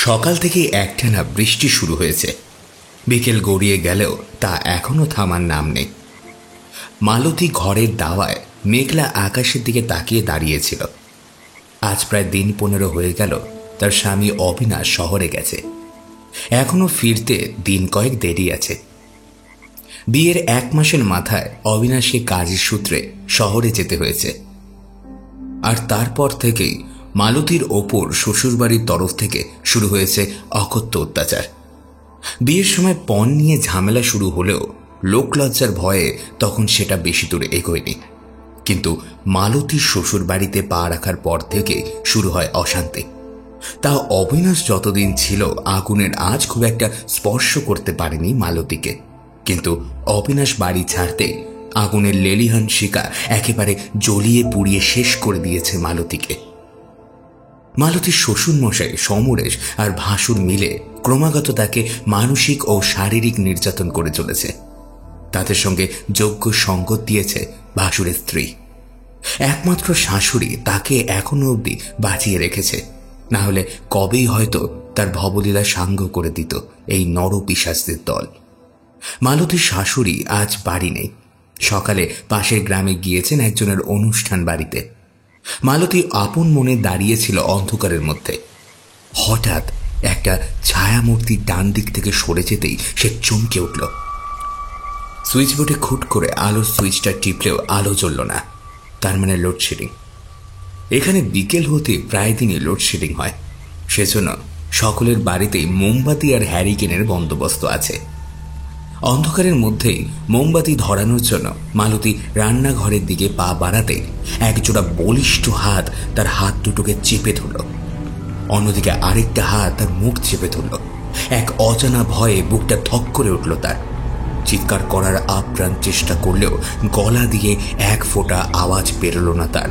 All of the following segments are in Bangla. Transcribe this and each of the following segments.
সকাল থেকে একটানা বৃষ্টি শুরু হয়েছে। বিকেল গড়িয়ে গেলেও তা এখনো থামার নাম নেই। মালতী ঘরের দাওয়ায় মেঘলা আকাশের দিকে তাকিয়ে দাঁড়িয়েছিল। আজ প্রায় দিন 15 হয়ে গেল তার স্বামী অবিনাশ শহরে গেছে। এখনো ফিরতে দিন কয়েক দেরি আছে। বিয়ের 1 মাসের মাথায় অবিনাশকে কাজের সূত্রে শহরে যেতে হয়েছে। আর তারপর থেকেই মালতীর ওপর শ্বশুরবাড়ির তরফ থেকে শুরু হয়েছে অকথ্য অত্যাচার। বিয়ের সময় পণ নিয়ে ঝামেলা শুরু হলেও লোকলজ্জার ভয়ে তখন সেটা বেশি দূরে এগোয়নি। কিন্তু মালতীর শ্বশুর বাড়িতে পা রাখার পর থেকে শুরু হয় অশান্তি। তা অবিনাশ যতদিন ছিল আগুনের আঁচ খুব একটা স্পর্শ করতে পারেনি মালতীকে। কিন্তু অবিনাশ বাড়ি ছাড়তে আগুনের লেলিহান শিকা একেবারে জ্বলিয়ে পুড়িয়ে শেষ করে দিয়েছে মালতীকে। মালতীর শ্বশুর মশাই সমরেশ আর ভাসুর মিলে ক্রমাগত তাকে মানসিক ও শারীরিক নির্যাতন করে চলেছে। তাদের সঙ্গে যোগ্য সঙ্গত দিয়েছে ভাসুরের স্ত্রী। একমাত্র শাশুড়ি তাকে এখনো অবধি বাঁচিয়ে রেখেছে, না হলে কবেই হয়তো তার ভবলীলা সাঙ্গ করে দিত এই নরপিশাচদের দল। মালতীর শাশুড়ি আজ বাড়ি নেই। সকালে পাশের গ্রামে গিয়েছেন একজনের অনুষ্ঠান বাড়িতে। মালতী আপন মনে দাঁড়িয়েছিল অন্ধকারের মধ্যে। হঠাৎ একটা ছায়ামূর্তির ডান দিক থেকে সরে যেতেই সে চমকে উঠল। সুইচ বোর্ডে খুট করে আলোর সুইচটা টিপলেও আলো জ্বলল না। তার মানে লোডশেডিং। এখানে বিকেল হতে প্রায় দিনই লোডশেডিং হয়। সেজন্য সকলের বাড়িতেই মোমবাতি আর হ্যারিকেনের বন্দোবস্ত আছে। অন্ধকারের মধ্যেই মোমবাতি ধরানোর জন্য মালতী রান্নাঘরের দিকে পা বাড়াতেই একজোড়া বলিষ্ঠ হাত তার হাত দুটোকে চেপে ধরল। অন্যদিকে আরেকটা হাত তার মুখ চেপে ধরল। এক অজানা ভয়ে বুকটা ধক করে উঠল তার। চিৎকার করার আপ্রাণ চেষ্টা করলেও গলা দিয়ে এক ফোঁটা আওয়াজ বেরোল না তার।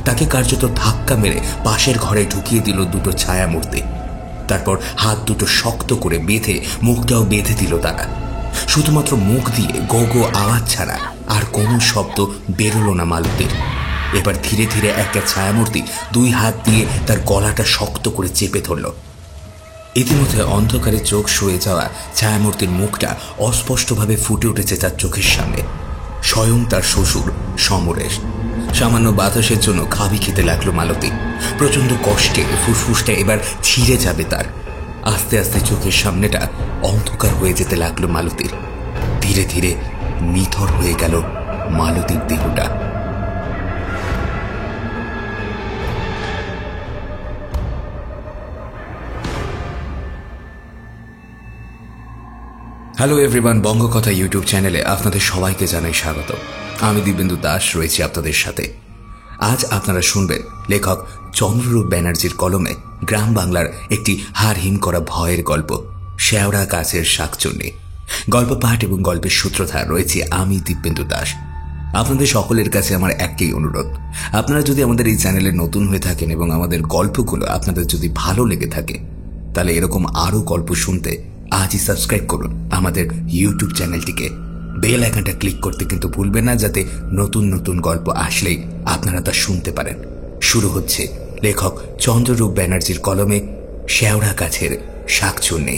তাকে কার্যত ধাক্কা মেরে পাশের ঘরে ঢুকিয়ে দিল দুটো ছায়ামূর্তি। তারপর হাত দুটো শক্ত করে বেঁধে মুখটাও বেঁধে দিল তারা। শুধুমাত্র মুখ দিয়ে গো গো আওয়াজ ছাড়া আর কোনো শব্দ বেরোল না মালতীর। এবার ধীরে ধীরে একটা ছায়ামূর্তি 2 হাত দিয়ে তার গলাটা শক্ত করে চেপে ধরল। ইতিমধ্যে অন্ধকারে চোখ শুয়ে যাওয়া ছায়ামূর্তির মুখটা অস্পষ্টভাবে ফুটে উঠেছে তার চোখের সামনে। স্বয়ং তার শ্বশুর সমরেশ। সামান্য বাতাসের জন্য খাবি খেতে লাগলো মালতী। প্রচন্ড কষ্টে ফুসফুসটা এবার ছিঁড়ে যাবে তার। আস্তে আস্তে চোখের সামনেটা অন্ধকার হয়ে যেতে লাগলো মালতীর। ধীরে ধীরে নিথর হয়ে গেল মালতীর দেহটা। হ্যালো এভরিওয়ান, বঙ্গকথা ইউটিউব চ্যানেলে আপনাদের সবাইকে জানাই স্বাগত। আমি দিব্যেন্দু দাস রয়েছি আপনাদের সাথে। আজ আপনারা শুনবেন লেখক চন্দ্ররূপ ব্যানার্জির কলমে গ্রাম বাংলার একটি হাড়হিম করা ভয়ের গল্প, শেওড়া গাছের শাকচুন্নি। গল্প পাঠ এবং গল্পের সূত্রধার রয়েছে আমি দিব্যেন্দু দাস। আপনাদের সকলের কাছে আমার একটাই অনুরোধ, আপনারা যদি আমাদের এই চ্যানেলে নতুন হয়ে থাকেন এবং আমাদের গল্পগুলো আপনাদের যদি ভালো লেগে থাকে, তাহলে এরকম আরও গল্প শুনতে আজই সাবস্ক্রাইব করুন আমাদের ইউটিউব চ্যানেলটিকে। বেল আইকনটা ক্লিক করতে কিন্তু ভুলবেন না, যাতে নতুন নতুন গল্প আসলেই আপনারা তা শুনতে পারেন। শুরু হচ্ছে লেখক চন্দ্ররূপ ব্যানার্জির কলমে শেওড়া গাছের শাকচুন্নি।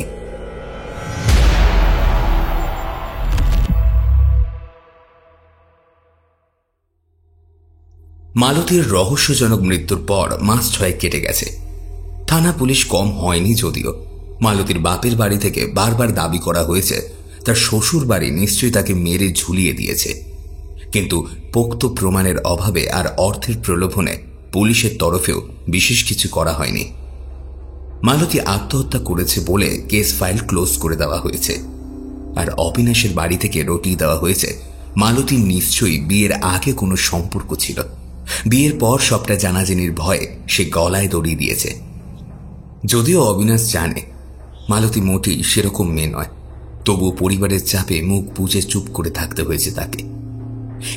মালতীর রহস্যজনক মৃত্যুর পর মাস 6 কেটে গেছে। থানা পুলিশ কম হয়নি যদিও। মালতীর বাপের বাড়ি থেকে বারবার দাবি করা হয়েছে তার শ্বশুর বাড়ি নিশ্চয়ই তাকে মেরে ঝুলিয়ে দিয়েছে। কিন্তু পোক্ত প্রমাণের অভাবে আর অর্থের প্রলোভনে পুলিশের তরফেও বিশেষ কিছু করা হয়নি। মালতী আত্মহত্যা করেছে বলে কেস ফাইল ক্লোজ করে দেওয়া হয়েছে। আর অবিনাশের বাড়ি থেকে রটিয়ে দেওয়া হয়েছে মালতীর নিশ্চয়ই বিয়ের আগে কোনো সম্পর্ক ছিল। বিয়ের পর সবটা জানাজানির ভয়ে সে গলায় দড়ি দিয়েছে। যদিও অবিনাশ জানে মালতী মোটেই সেরকম মেয়ে নয়, তবুও পরিবারের চাপে মুখ বুজে চুপ করে থাকতে হয়েছে তাকে।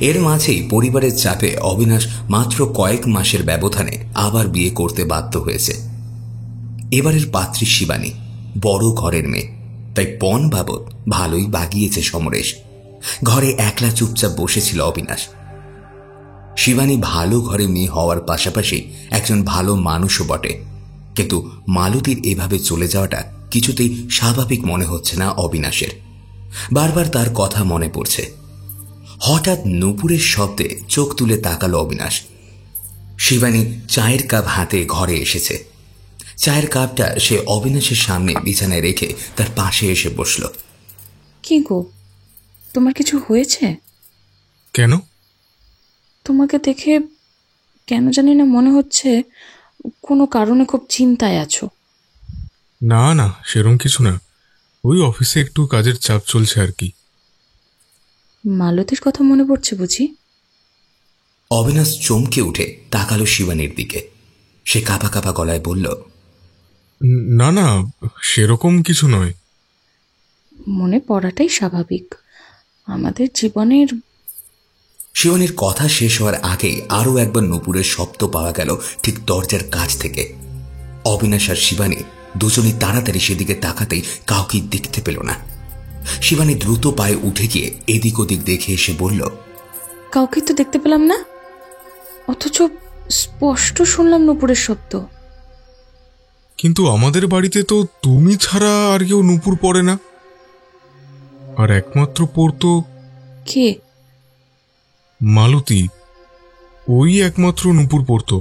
এর মাঝেই পরিবারের চাপে অবিনাশ মাত্র কয়েক মাসের ব্যবধানে আবার বিয়ে করতে বাধ্য হয়েছে। এবারের পাত্রী শিবানী, বড় ঘরের মেয়ে, তাই পণ বাবদ ভালোই বাগিয়েছে সমরেশ। ঘরে একলা চুপচাপ বসেছিল অবিনাশ। শিবানী ভালো ঘরে মেয়ে হওয়ার পাশাপাশি একজন ভালো মানুষও বটে। কিন্তু মালতীর এভাবে চলে যাওয়াটা কিছুতেই স্বাভাবিক মনে হচ্ছে না অবিনাশের। বারবার তার কথা মনে পড়ছে। হঠাৎ নূপুরের শব্দে চোখ তুলে তাকালো অবিনাশ। শিবানী চায়ের কাপ হাতে ঘরে এসেছে। চায়ের কাপটা সে অবিনাশের সামনে বিছানায় রেখে তার পাশে এসে বসল। কি গো, তোমার কিছু হয়েছে? কেন? তোমাকে দেখে কেন জানি না মনে হচ্ছে কোনো কারণে খুব চিন্তায় আছো। না না, সেরকম কিছু না। ওই অফিসে একটু কাজের চাপ চলছে আর কি। মালতীর কথা মনে পড়ছে বুঝি? অবিনাশ চমকে উঠে তাকালো শিবানীর দিকে। সে কাঁপা কাঁপা গলায় বলল, না না, সেরকম কিছু নয়। মনে পড়াটাই স্বাভাবিক আমাদের জীবনের। শিবানীর কথা শেষ হওয়ার আগেই আরও একবার নূপুরের শব্দ পাওয়া গেল ঠিক দরজার কাছ থেকে। অবিনাশ আর শিবানী দুজনই তাড়াতাড়ি সেদিকে তাকাতেই কাউকে দেখতে পেল না। শিবানী দ্রুত পায়ে উঠে গিয়ে এদিক ওদিক দেখে এসে বলল, কাউকে তো দেখতে পেলাম না, অথচ স্পষ্ট শুনলাম নূপুরের শব্দ। কিন্তু আমাদের বাড়িতে তো তুমি ছাড়া আর কেউ নূপুর পড়ে না, আর একমাত্র পড়তো কে? মালতী। ওই একমাত্র নূপুর পড়তো।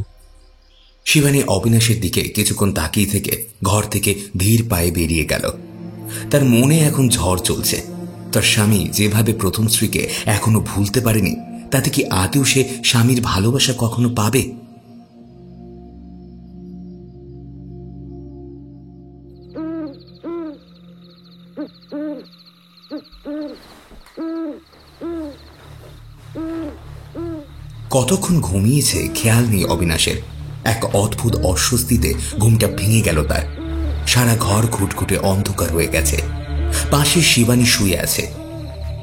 শিবানী অবিনাশের দিকে কিছুক্ষণ তাকিয়ে থেকে ঘর থেকে ধীর পায়ে বেরিয়ে গেল। তার মনে এখন ঝড় চলছে। তার স্বামী যেভাবে প্রথম স্ত্রীকে এখনো ভুলতে পারেনি, তাতে কি আদৌ সে স্বামীর ভালোবাসা কখনো পাবে? কতক্ষণ ঘুমিয়েছে খেয়াল নেই অবিনাশের। এক অদ্ভুত অস্বস্তিতে ঘুমটা ভেঙে গেল তার। সারা ঘর ঘুটঘুটে অন্ধকার হয়ে গেছে। পাশে শিবানী শুয়ে আছে।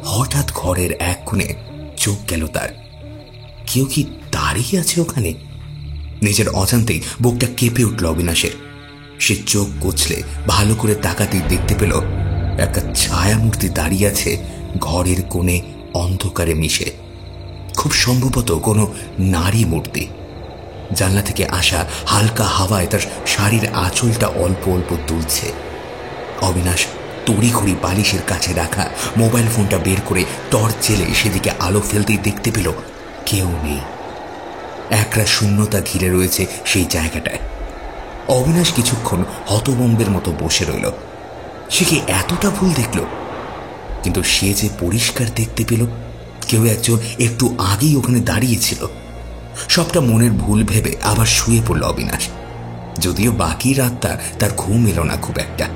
হঠাৎ ঘরের এক কোণে চোখ গেল তার। কেউ কি দাঁড়িয়ে আছে ওখানে? নিজের অজান্তেই বুকটা কেঁপে উঠল অবিনাশের। সে চোখ কচলে ভালো করে তাকাতেই দেখতে পেল একটা ছায়ামূর্তি দাঁড়িয়ে আছে ঘরের কোণে অন্ধকারে মিশে। খুব সম্ভবত কোনো নারী মূর্তি। জানলা থেকে আসা হালকা হাওয়ায় তার শাড়ির আঁচলটা অল্প অল্প দুলছে। অবিনাশ তড়িঘড়ি বালিশের কাছে রাখা মোবাইল ফোনটা বের করে টর্চ জেলে সেদিকে আলো ফেলতেই দেখতে পেল কেউ নেই। একরা শূন্যতা ঘিরে রয়েছে সেই জায়গাটায়। অবিনাশ কিছুক্ষণ হতভম্বের মতো বসে রইল। সে কি এতটা ভুল দেখল? কিন্তু সে যে পরিষ্কার দেখতে পেল কেউ একজন একটু আগেই ওখানে দাঁড়িয়েছিল। সবটা মনের ভুল ভেবে আবার শুয়ে পড়ল অবিনাশ। যদিও বাকি রাতটা তার ঘুম এলো না খুব একটা।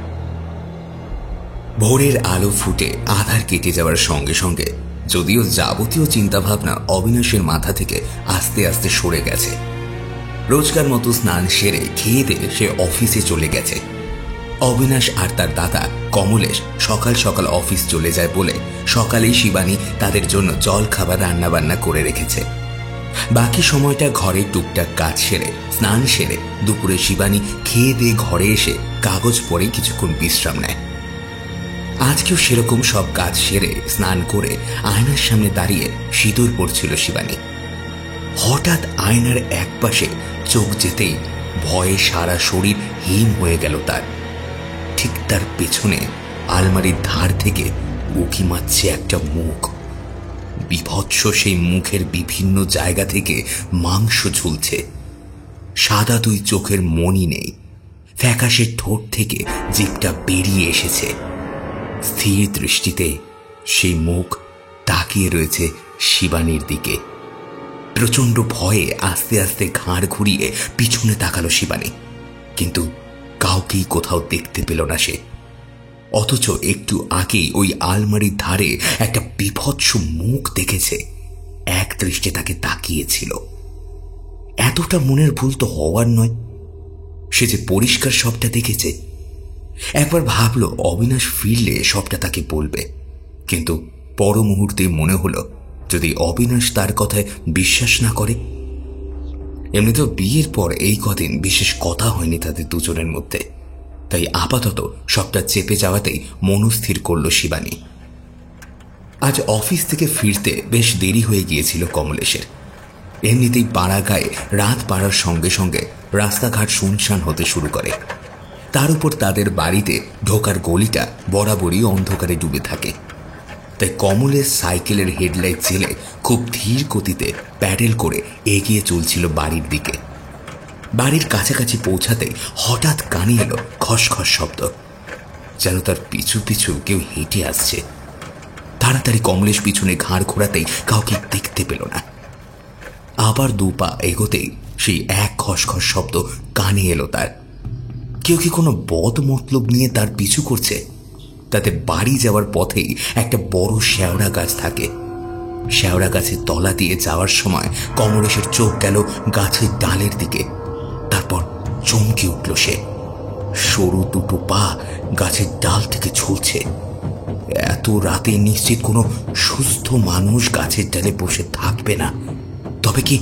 ভোরের আলো ফুটে আধার কেটে যাওয়ার সঙ্গে সঙ্গে যদিও যাবতীয় চিন্তাভাবনা অবিনাশের মাথা থেকে আস্তে আস্তে সরে গেছে। রোজকার মতো স্নান সেরে খেয়ে দিয়ে সে অফিসে চলে গেছে। অবিনাশ আর তার দাদা কমলেশ সকাল সকাল অফিস চলে যায় বলে সকালেই শিবানী তাদের জন্য জল খাবার রান্নাবান্না করে রেখেছে। বাকি সময়টা ঘরে টুকটাক কাজ সেরে স্নান সেরে দুপুরে শিবানী খেয়ে দিয়ে ঘরে এসে কাগজ পড়ে কিছুক্ষণ বিশ্রাম নেয়। আজকেও সেরকম সব কাজ সেরে স্নান করে আয়নার সামনে দাঁড়িয়ে সিঁদুর পড়ছিল শিবানী। হঠাৎ আয়নার একপাশে চোখ যেতেই ভয়ে সারা শরীর হিম হয়ে গেল তার। ঠিক তার পেছনে আলমারির ধার থেকে উঁকি মারছে একটা মুখ। বিভৎস সেই মুখের বিভিন্ন জায়গা থেকে মাংস ঝুলছে। সাদা দুই চোখের মণি নেই। ফ্যাকাশে ঠোঁট থেকে জিভটা বেরিয়ে এসেছে। স্থির দৃষ্টিতে সেই মুখ তাকিয়ে রয়েছে শিবানীর দিকে। প্রচণ্ড ভয়ে আস্তে আস্তে ঘাড় ঘুরিয়ে পিছনে তাকালো শিবানী, কিন্তু কাউকেই কোথাও দেখতে পেল না সে। অথচ একটু আগেই ওই আলমারির ধারে একটা বিভৎস মুখ দেখেছে, এক দৃষ্টে তাকে তাকিয়েছিল। এতটা মনের ভুল তো হওয়ার নয়। সে যে পরিষ্কার সবটা দেখেছে। একবার ভাবল অবিনাশ ফিরলে সবটা তাকে বলবে, কিন্তু পর মুহূর্তে মনে হলো যদি অবিনাশ তার কথায় বিশ্বাস না করে। এমনিতেও বিয়ের পর এই কদিন বিশেষ কথা হয়নি তাদের দুজনের মধ্যে, তাই আপাতত সবটা চেপে যাওয়াতেই মনস্থির করল শিবানী। আজ অফিস থেকে ফিরতে বেশ দেরি হয়ে গিয়েছিল কমলেশের। এমনিতেই পাড়া গায়ে রাত পাড়ার সঙ্গে সঙ্গে রাস্তাঘাট শুনশান হতে শুরু করে। তার উপর তাদের বাড়িতে ঢোকার গলিটা বরাবরই অন্ধকারে ডুবে থাকে। তাই কমলের সাইকেলের হেডলাইট জেলে খুব ধীর গতিতে প্যাডেল করে এগিয়ে চলছিল বাড়ির দিকে। বাড়ির কাছাকাছি পৌঁছাতেই হঠাৎ কানে এলো খসখস শব্দ, যেন তার পিছু পিছু কেউ হেঁটে আসছে। তাড়াতাড়ি কমলেশ পিছনে ঘাড় ঘোরাতেই কাউকে দেখতে পেল না। আবার 2 পা এগোতেই সেই এক খসখস শব্দ কানে এলো তার। কেউ কি কোনো বদ মতলব নিয়ে তার পিছু করছে? তাতে বাড়ি যাওয়ার পথেই একটা বড় শেওড়া গাছ থাকে। শেওড়া গাছের তলা দিয়ে যাওয়ার সময় কমলেশের চোখ গেল গাছের ডালের দিকে। তারপর চমকে উঠল সে। সরু 2 পা গাছের ডাল থেকে ঝুলছে। এত রাতে নিশ্চিত কোনো সুস্থ মানুষ গাছের ডালে বসে থাকবে না। তবে কি?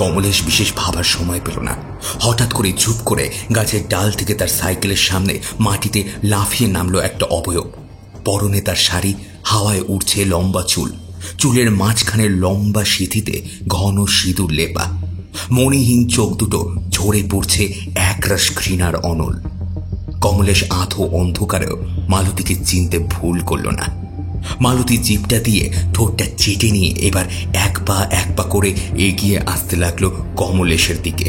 কমলেশ বিশেষ ভাবার সময় পেল না। হঠাৎ করে চুপ করে গাছের ডাল থেকে তার সাইকেলের সামনে মাটিতে লাফিয়ে নামলো একটা অবয়ব। পরনে তার শাড়ি, হাওয়ায় উড়ছে লম্বা চুল, চুলের মাঝখানের লম্বা সিঁথিতে ঘন সিঁদুর লেপা। মণিহীন চোখ দুটো ঝরে পড়ছে একরাশ ঘৃণার অনল। কমলেশ আধো অন্ধকারেও মালতীকে চিনতে ভুল করল না। মালতী জিপটা দিয়ে ঠোঁটটা চেটে নিয়ে এবার এক পা করে এগিয়ে আসতে লাগলো কমলেশের দিকে।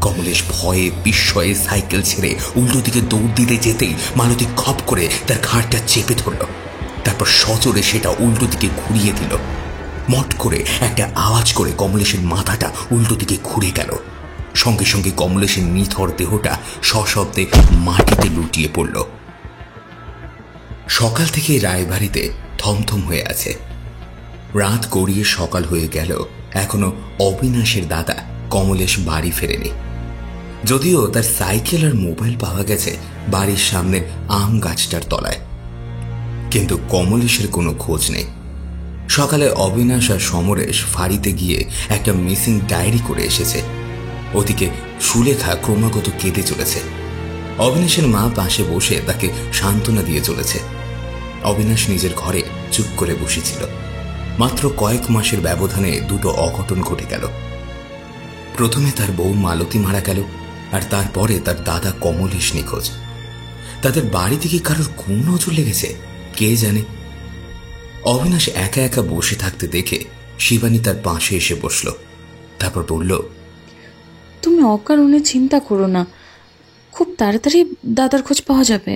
কমলেশ ভয়ে বিস্ময়ে সাইকেল ছেড়ে উল্টো দিকে দৌড় দিতে যেতেই মালতী খপ করে তার ঘাড়টা চেপে ধরল। তারপর সজোরে সেটা উল্টো দিকে ঘুরিয়ে দিল। মট করে একটা আওয়াজ করে কমলেশের মাথাটা উল্টো দিকে ঘুরে গেল। সঙ্গে সঙ্গে কমলেশের নিথর দেহটা সশব্দে মাটিতে লুটিয়ে পড়ল। সকাল থেকে রায়বাড়িতে থমথম হয়ে আছে। রাত গড়িয়ে সকাল হয়ে গেল, এখনো অবিনাশের দাদা কমলেশ বাড়ি ফেরেনি। যদিও তার সাইকেল আর মোবাইল পাওয়া গেছে বাড়ির সামনের আম গাছটার তলায়, কিন্তু কমলেশের কোনো খোঁজ নেই। সকালে অবিনাশ আর সমরেশ ফাঁড়িতে গিয়ে একটা মিসিং ডায়েরি করে এসেছে। ওদিকে সুলেখা ক্রমাগত কেঁদে চলেছে। অবিনাশের মা পাশে বসে তাকে সান্ত্বনা দিয়ে চলেছে। অবিনাশ নিজের ঘরে চুপ করে বসেছিল। মাত্র কয়েক মাসের ব্যবধানে 2টো অঘটন ঘটে গেল। প্রথমে তার বউ মালতী মারা গেল, আর তারপরে তার দাদা কমলেশ নিখোঁজ। তাদের বাড়ি থেকে কারোর কোন নজর লেগেছে কে জানে। অবিনাশ একা একা বসে থাকতে দেখে শিবানী তার পাশে এসে বসল। তারপর বলল, তুমি অকারণে চিন্তা করো না, খুব তাড়াতাড়ি দাদার খোঁজ পাওয়া যাবে।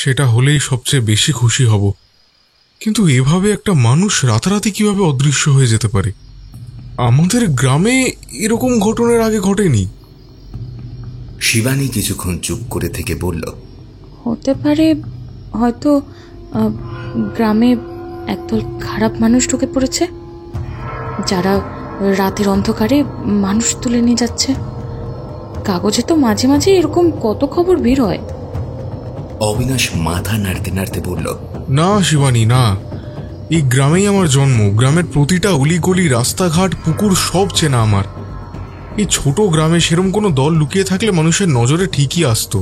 সেটা হলেই সবচেয়ে বেশি খুশি হব, কিন্তু এভাবে একটা মানুষ রাতারাতি কিভাবে অদৃশ্য হয়ে যেতে পারে? আমাদের গ্রামে এরকম ঘটনার আগে ঘটেনি। শিবানী কিছুক্ষণ চুপ করে থেকে বলল, হতে পারে হয়তো গ্রামে একদল খারাপ মানুষ ঢুকে পড়েছে, যারা রাতের অন্ধকারে মানুষ তুলে নিয়ে যাচ্ছে। কাগজে তো মাঝে মাঝে এরকম কত খবর বের হয়। অবিনাশ মাথা নাড়তে নাড়তে বলল, না শিবানী, না। এই গ্রামেই আমার জন্ম। গ্রামের প্রতিটা অলিগলি, রাস্তাঘাট, পুকুর সব চেনা আমার। এই ছোট গ্রামে সেরম কোনো দল লুকিয়ে থাকলে মানুষের নজরে ঠিকই আসতো।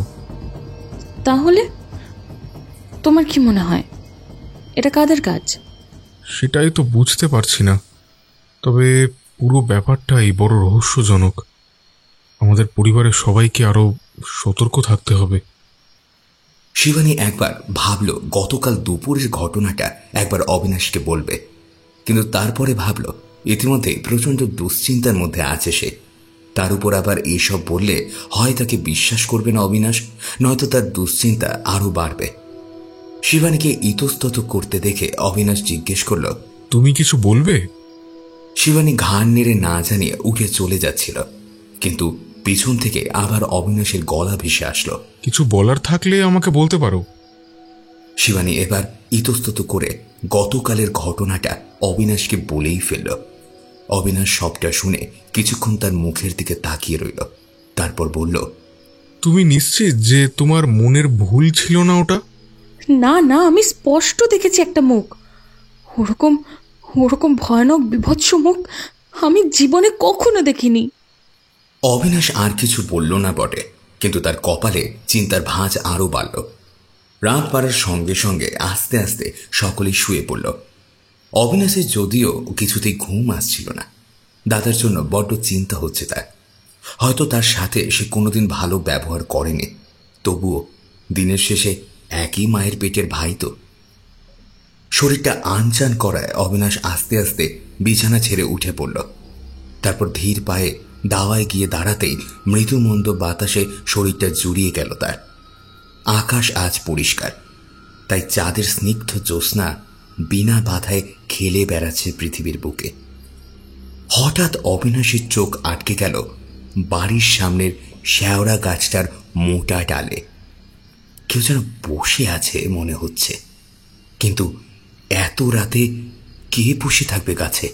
তাহলে তোমার কি মনে হয় এটা কাদের কাজ? সেটাই তো বুঝতে পারছি না। তবে পুরো ব্যাপারটাই বড় রহস্যজনক। আমাদের পরিবারের সবাইকে আরো সতর্ক থাকতে হবে। শিবানী একবার ভাবল গতকাল দুপুরের ঘটনাটা একবার অবিনাশকে বলবে, কিন্তু তারপরে ভাবল ইতিমধ্যে প্রচণ্ড দুশ্চিন্তার মধ্যে আছে সে। তার উপর আবার এসব বললে হয় তাকে বিশ্বাস করবে না অবিনাশ, নয়তো তার দুশ্চিন্তা আরো বাড়বে। শিবানীকে ইতস্তত করতে দেখে অবিনাশ জিজ্ঞেস করল, তুমি কিছু বলবে? শিবানী ঘাড় নেড়ে না জানিয়ে উঠে চলে যাচ্ছিল, কিন্তু পিছন থেকে আবার অবিনাশের গলা ভেসে আসলো, কিছু বলার থাকলে আমাকে বলতে পারো। শিবানী এবার ইতস্তত করে গতকালের ঘটনাটা অবিনাশকে বলেই ফেলল। অবিনাশ সবটা শুনে কিছুক্ষণ তার মুখের দিকে তাকিয়ে রইল। তারপর বলল, তুমি নিশ্চিত যে তোমার মনের ভুল ছিল না ওটা? না না, আমি স্পষ্ট দেখেছি একটা মুখ। ওরকম ওরকম ভয়ানক বিভৎস মুখ আমি জীবনে কখনো দেখিনি। অবিনাশ আর কিছু বলল না বটে, কিন্তু তার কপালে চিন্তার ভাঁজ আরো বাড়ল। রাত বাড়ার সঙ্গে সঙ্গে আস্তে আস্তে সকলেই শুয়ে পড়ল। অবিনাশের যদিও কিছুতেই ঘুম আসছিল না, দাদার জন্য বড্ড চিন্তা হচ্ছে তার। হয়তো তার সাথে সে কোনোদিন ভালো ব্যবহার করেনি, তবুও দিনের শেষে একই মায়ের পেটের ভাই তো। শরীরটা আনচান করায় অবিনাশ আস্তে আস্তে বিছানা ছেড়ে উঠে পড়ল। তারপর ধীর পায়ে দাওয়ায় গিয়ে দাঁড়াতেই মৃদুমন্দ বাতাসে শরীরটা জুড়িয়ে গেল তার। আকাশ আজ পরিষ্কার, তাই চাঁদের স্নিগ্ধ জ্যোৎস্না বিনা বাধায় খেলে বেড়াচ্ছে পৃথিবীর বুকে। হঠাৎ অবিনাশের চোখ আটকে গেল বাড়ির সামনের শেওড়া গাছটার মোটা ডালে। কেউ যেন বসে আছে মনে হচ্ছে, কিন্তু এত রাতে কে বসে থাকবে গাছে?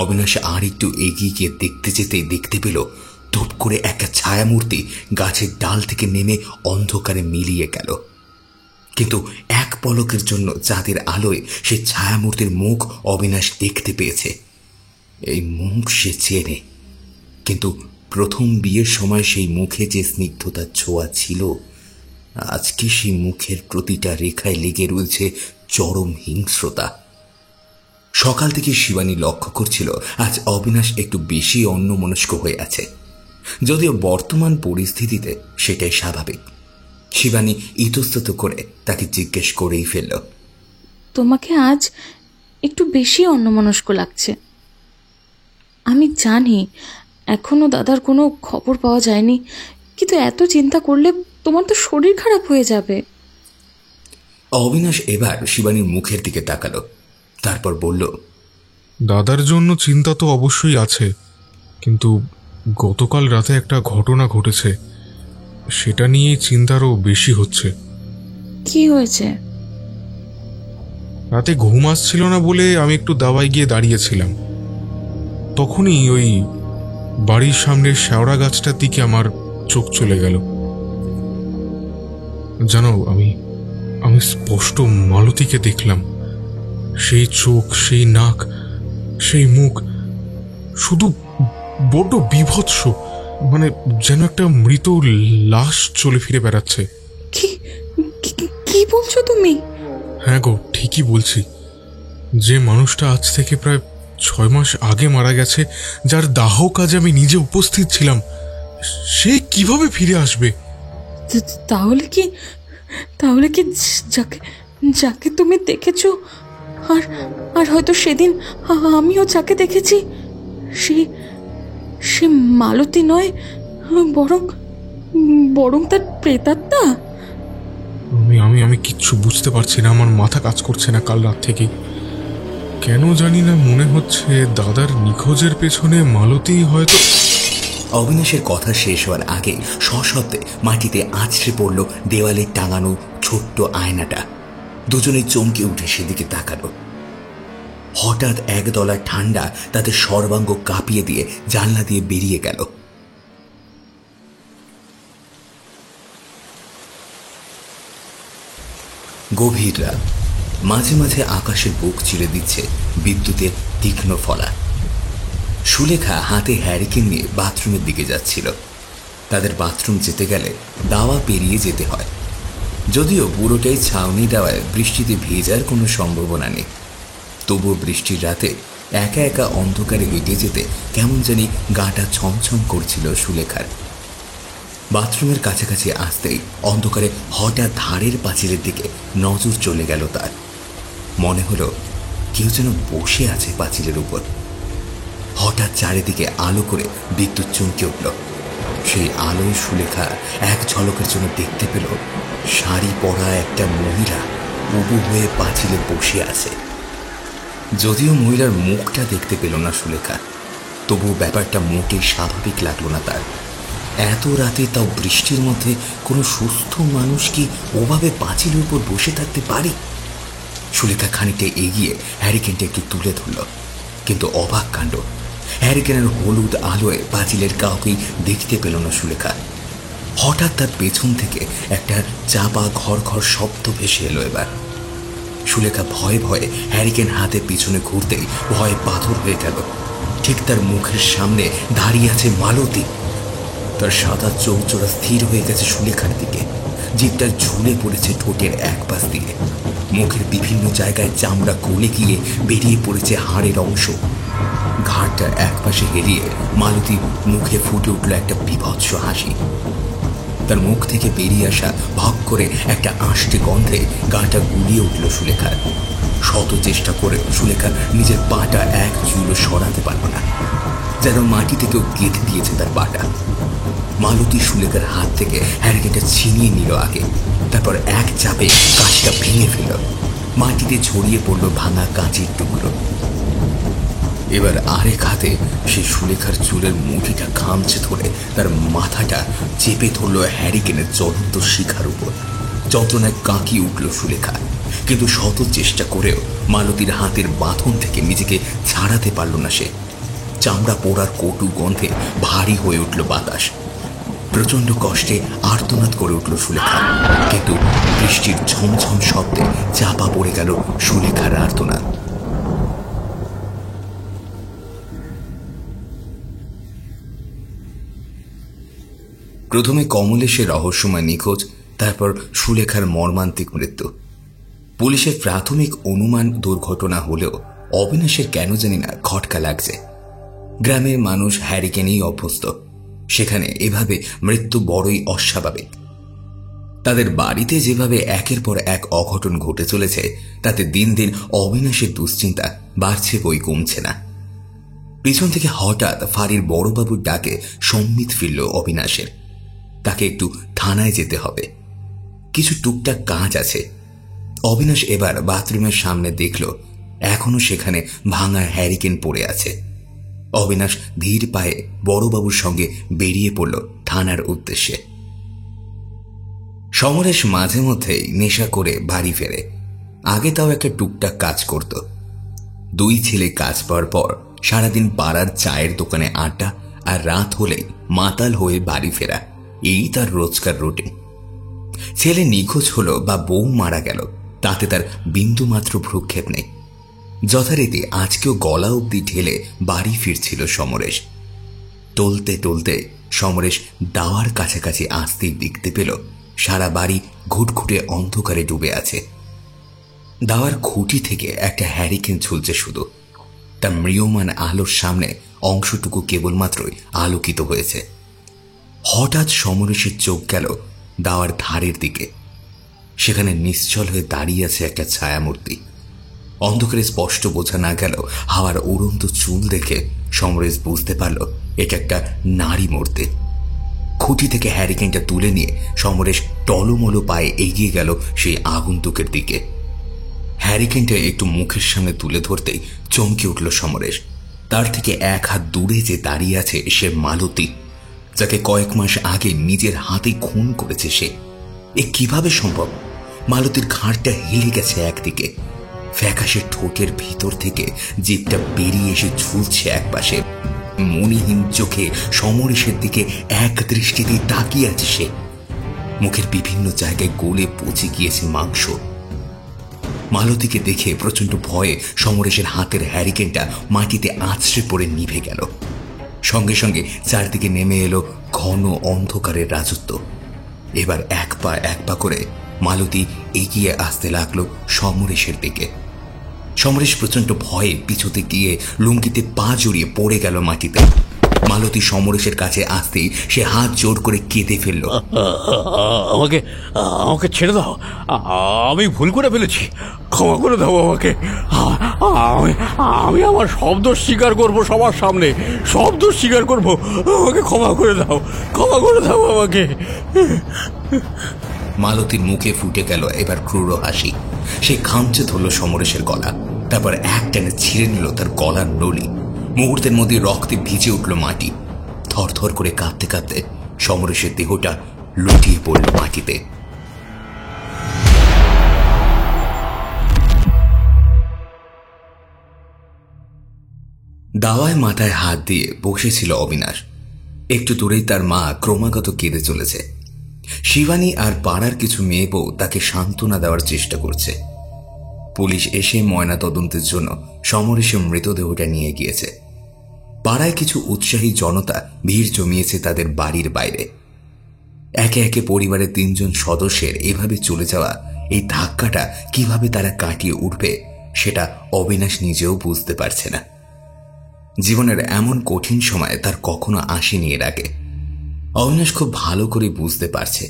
অবিনাশ আর একটু এগিয়ে গিয়ে দেখতে যেতে দেখতে পেল ধূপ করে একটা ছায়ামূর্তি গাছের ডাল থেকে নেমে অন্ধকারে মিলিয়ে গেল। কিন্তু এক পলকের জন্য চাঁদের আলোয় সে ছায়ামূর্তির মুখ অবিনাশ দেখতে পেয়েছে। এই মুখ সে চেনে, কিন্তু প্রথম বিয়ের সময় সেই মুখে যে স্নিগ্ধতার ছোঁয়া ছিল, আজকে সেই মুখের প্রতিটা রেখায় লেগে রয়েছে চরম হিংস্রতা। সকাল থেকে শিবানী লক্ষ্য করছিল আজ অবিনাশ একটু বেশি অন্যমনস্ক হয়ে আছে, যদিও বর্তমান পরিস্থিতিতে সেটাই স্বাভাবিক। শিবানী ইতস্তত করে তাকে জিজ্ঞেস করেই ফেলল, তোমাকে আজ একটু বেশি অন্যমনস্ক লাগছে। আমি জানি এখনো দাদার কোনো খবর পাওয়া যায়নি, কিন্তু এত চিন্তা করলে তোমার তো শরীর খারাপ হয়ে যাবে। অবিনাশ এবার শিবানীর মুখের দিকে তাকালো, তারপর বলল, দাদার জন্য চিন্তা তো অবশ্যই আছে, কিন্তু গতকাল রাতে একটা ঘটনা ঘটেছে, সেটা নিয়ে চিন্তারও বেশি হচ্ছে। কি হয়েছে? রাতে ঘুম আসছিল না বলে আমি একটু দাওয়ায় গিয়ে দাঁড়িয়েছিলাম। তখনই ওই বাড়ির সামনের শেওড়া গাছটার দিকে আমার চোখ চলে গেল। জানো, আমি স্পষ্ট মালতীকে দেখলাম। সেই চোখ, সেই নাক, সেই মুখ, শুধু বড্ড বিভৎস, মানে যেন একটা মৃত লাশ চলে ফিরে বেড়াচ্ছে। কি কি বলছো তুমি? হ্যাঁ গো, ঠিকই বলছি। যে মানুষটা আজ থেকে প্রায় 6 মাস আগে মারা গেছে, যার দাহ কাজে আমি নিজে উপস্থিত ছিলাম, সে কিভাবে ফিরে আসবে? তাহলে কি যাকে তুমি দেখেছো, আর হয়তো সেদিন আমিও যাকে দেখেছি, সে মালতী নয়, বরং তার প্রেতাত্মা। আমি কিচ্ছু বুঝতে পারছি না, আমার মাথা কাজ করছে না কাল রাত থেকেই। কেন জানি না মনে হচ্ছে দাদার নিখোঁজের পেছনে মালতী হয়তো। অবিনাশের কথা শেষ হওয়ার আগে সশব্দে মাটিতে আছড়ে পড়ল দেওয়ালে টাঙানো ছোট্ট আয়নাটা। দুজনে চমকে উঠে সেদিকে তাকালো। হঠাৎ একদলা ঠান্ডা তাদের সর্বাঙ্গ কাঁপিয়ে দিয়ে জানলা দিয়ে বেরিয়ে গেল। গভীর রাত, মাঝে মাঝে আকাশের বুক চিরে দিচ্ছে বিদ্যুতের তীক্ষ্ণ ফলা। সুলেখা হাতে হ্যারিকেন নিয়ে বাথরুমের দিকে যাচ্ছিল। তাদের বাথরুম যেতে গেলে দাওয়া পেরিয়ে যেতে হয়, যদিও পুরোটাই ছাউনি দেওয়ায় বৃষ্টিতে ভেজার কোনো সম্ভাবনা নেই। তবুও বৃষ্টির রাতে একা একা অন্ধকারে হেঁটে যেতে কেমন জানি গাটা ছমছম করছিল সুলেখার। বাথরুমের কাছাকাছি আসতেই অন্ধকারে হঠাৎ ধারের পাঁচিলের দিকে নজর চলে গেল তার। মনে হলো কেউ যেন বসে আছে পাঁচিলের উপর। হঠাৎ চারিদিকে আলো করে বিদ্যুৎ চমকে উঠল। সেই আলোয় সুলেখা এক ঝলকের জন্য দেখতে পেল শাড়ি পরা একটা মহিলা উবু হয়ে পাঁচিলে বসে আছে। যদিও মহিলার মুখটা দেখতে পেল না সুলেখা, তবু ব্যাপারটা মোটেই স্বাভাবিক লাগলো না তার। এত রাতে, তাও বৃষ্টির মধ্যে, কোনো সুস্থ মানুষ কি ওভাবে পাঁচিলের উপর বসে থাকতে পারে? সুলেখা খানিকটা এগিয়ে হ্যারিকেনটা একটু তুলে ধরল, কিন্তু অবাক কাণ্ড, হ্যারিকেনের হলুদ আলোয় পাঁচিলের কাউকেই দেখতে পেল না সুলেখা। হঠাৎ তার পেছন থেকে একটা চাপা ঘর ঘর শব্দ ভেসে এলো। এবার সুলেখা ভয়ে ভয়ে হ্যারিকেন হাতে পিছনে ঘুরতেই ভয়ে পাথর হয়ে গেল। ঠিক তার মুখের সামনে দাঁড়িয়ে আছে মালতী। তার সাদা চোখ জোড়া স্থির হয়ে গেছে সুলেখার দিকে, জিভটা ঝুলে পড়েছে ঠোঁটের এক পাশ দিয়ে। মুখের বিভিন্ন জায়গায় চামড়া গলে গিয়ে বেরিয়ে পড়েছে হাড়ের অংশ। ঘাড়টা এক পাশে হেলিয়ে মালতী মুখে ফুটে উঠল একটা বীভৎস হাসি। তার মুখ থেকে বেরিয়ে আসা ভক করে একটা আষ্টে গন্ধে গাটা গুলিয়ে উঠল সুলেখার। শত চেষ্টা করে সুলেখা নিজের পাটা এক চুলও সরাতে পারল না, যেন মাটি থেকেও গেঁথে দিয়েছে তার পাটা। মালতী সুলেখার হাত থেকে হ্যারিকেনটা ছিনিয়ে নিল আগে, তারপর এক চাপে কাঁচটা ভেঙে ফেলল। মাটিতে ছড়িয়ে পড়ল ভাঙা কাঁচের টুকরো। এবার আরেক হাতে সে সুলেখার চুলের মুঠিটা খামচে ধরে তার মাথাটা চেপে ধরল হ্যারিকেনের জ্বলন্ত শিখার উপর। যন্ত্রণায় কাঁকিয়ে উঠল সুলেখা, কিন্তু শত চেষ্টা করেও মালতীর হাতের বাঁধন থেকে নিজেকে ছাড়াতে পারল না সে। চামড়া পোড়ার কটু গন্ধে ভারী হয়ে উঠল বাতাস। প্রচন্ড কষ্টে আর্তনাদ করে উঠল সুলেখা, কিন্তু বৃষ্টির ঝমঝম শব্দে চাপা পড়ে গেল সুলেখার আর্তনাদ। প্রথমে কমলেশের রহস্যময় নিখোঁজ, তারপর সুলেখার মর্মান্তিক মৃত্যু। পুলিশের প্রাথমিক অনুমান দুর্ঘটনা হলেও অবিনাশের কেন জানি না খটকা লাগছে। গ্রামের মানুষ হ্যারিকেনেই অভ্যস্ত, সেখানে এভাবে মৃত্যু বড়ই অস্বাভাবিক। তাদের বাড়িতে যেভাবে একের পর এক অঘটন ঘটে চলেছে, তাতে দিন দিন অবিনাশের দুশ্চিন্তা বাড়ছে বই কমছে না। পিছন থেকে হঠাৎ ফাঁড়ির বড়বাবুর ডাকে সম্মিত ফিরল অবিনাশের। তাকে একটু থানায় যেতে হবে, কিছু টুকটাক কাজ আছে। অবিনাশ এবার বাথরুমের সামনে দেখল এখনো সেখানে ভাঙা হ্যারিকেন পড়ে আছে। অবিনাশ ধীর পায়ে বড়বাবুর সঙ্গে বেরিয়ে পড়ল থানার উদ্দেশ্যে। সমরেশ মাঝে মধ্যেই নেশা করে বাড়ি ফেরে, আগে তাও একটা টুকটাক কাজ করত। দুই ছেলে কাজ পাওয়ার পর সারাদিন পাড়ার চায়ের দোকানে আড্ডা, আর রাত হলেই মাতাল হয়ে বাড়ি ফেরা, এই তার রোজকার রুটিন। ছেলে নিখোঁজ হলো বা বউ মারা গেল, তাতে তার বিন্দুমাত্র ভ্রুক্ষেপ নেই। যথারীতি আজকেও গলা অবধি ঢেলে বাড়ি ফিরছিল সমরেশ। টলতে টলতে সমরেশ দাওয়ার কাছাকাছি আসতেই দেখতে পেল সারা বাড়ি ঘুটঘুটে অন্ধকারে ডুবে আছে। দাওয়ার খুঁটি থেকে একটা হ্যারিকেন ঝুলছে শুধু, তার ম্রিয়মান আলোর সামনে অংশটুকু কেবলমাত্রই আলোকিত হয়েছে। হঠাৎ সমরেশের চোখ গেল দাওয়ার ধারের দিকে। সেখানে নিশ্চল হয়ে দাঁড়িয়ে আছে একটা ছায়ামূর্তি। অন্ধকারে স্পষ্ট বোঝা না গেল হাওয়ার উড়ন্ত চুল দেখে সমরেশ বুঝতে পারল এটা একটা নারী মূর্তি। খুঁটি থেকে হ্যারিকেনটা তুলে নিয়ে সমরেশ টলমলো পায়ে এগিয়ে গেল সেই আগন্তুকের দিকে। হ্যারিকেনটা একটু মুখের সামনে তুলে ধরতেই চমকে উঠল সমরেশ। তার থেকে এক হাত দূরে যে দাঁড়িয়ে আছে সে মালতী, যাকে কয়েক মাস আগে নিজের হাতে খুন করেছে সে। এ কিভাবে সম্ভব? মালতীর ঘাড়টা হেলে গেছে একদিকে, ফ্যাকাশে ঠোঁটের ভিতর থেকে জিভটা বেরিয়ে এসে ঝুলছে এক পাশে। মণিহীন চোখে সমরেশের দিকে এক দৃষ্টিতে তাকিয়ে আছে সে। মুখের বিভিন্ন জায়গায় গলে পচে গিয়েছে মাংস। মালতীকে দেখে প্রচন্ড ভয়ে সমরেশের হাতের হ্যারিকেনটা মাটিতে আছড়ে পড়ে নিভে গেল। সঙ্গে সঙ্গে চারদিকে নেমে এলো ঘন অন্ধকারের রাজত্ব। এবার এক পা করে মালতী এগিয়ে আসতে লাগলো সমরেশের দিকে। সমরেশ প্রচন্ড ভয়ে পিছুতে গিয়ে লুঙ্গিতে পা জড়িয়ে পড়ে গেল মাটিতে। মালতী সমরেশের কাছে আসতেই সে হাত জোর করে কেঁদে ফেলল। আমাকে আমাকে ছেড়ে দাও, আমি ভুল করে ফেলেছি, ক্ষমা করে দাও আমাকে। আমি আমার সব দোষ স্বীকার করবো, সবার সামনে সব দোষ স্বীকার করবো। আমাকে ক্ষমা করে দাও, ক্ষমা করে দাও আমাকে। মালতীর মুখে ফুটে গেল এবার ক্রূর হাসি। সে খামচে ধরল সমরেশের গলা, তারপর এক টেনে ছিঁড়ে নিল তার গলার নলি। মুহূর্তের মধ্যে রক্তে ভিজে উঠল মাটি। থরথর করে কাঁদতে কাঁদতে সমরেশের দেহটা লুটিয়ে পড়ল মাটিতে। দাওয়ায় মাথায় হাত দিয়ে বসেছিল অবিনাশ। একটু দূরেই তার মা ক্রমাগত কেঁদে চলেছে। শিবানী আর পাড়ার কিছু মেয়ে বউ তাকে সান্ত্বনা দেওয়ার চেষ্টা করছে। পুলিশ এসে ময়না তদন্তের জন্য সমরেশের মৃতদেহটা নিয়ে গিয়েছে। পাড়ায় কিছু উৎসাহী জনতা ভিড় জমিয়েছে তাদের বাড়ির বাইরে। একে একে পরিবারের 3 জন সদস্যের এভাবে চলে যাওয়া এই ধাক্কাটা কিভাবে তারা কাটিয়ে উঠবে সেটা অবিনাশ নিজেও বুঝতে পারছে না। জীবনের এমন কঠিন সময় তার কখনো আসেনি এর আগে। অবিনাশ খুব ভালো করে বুঝতে পারছে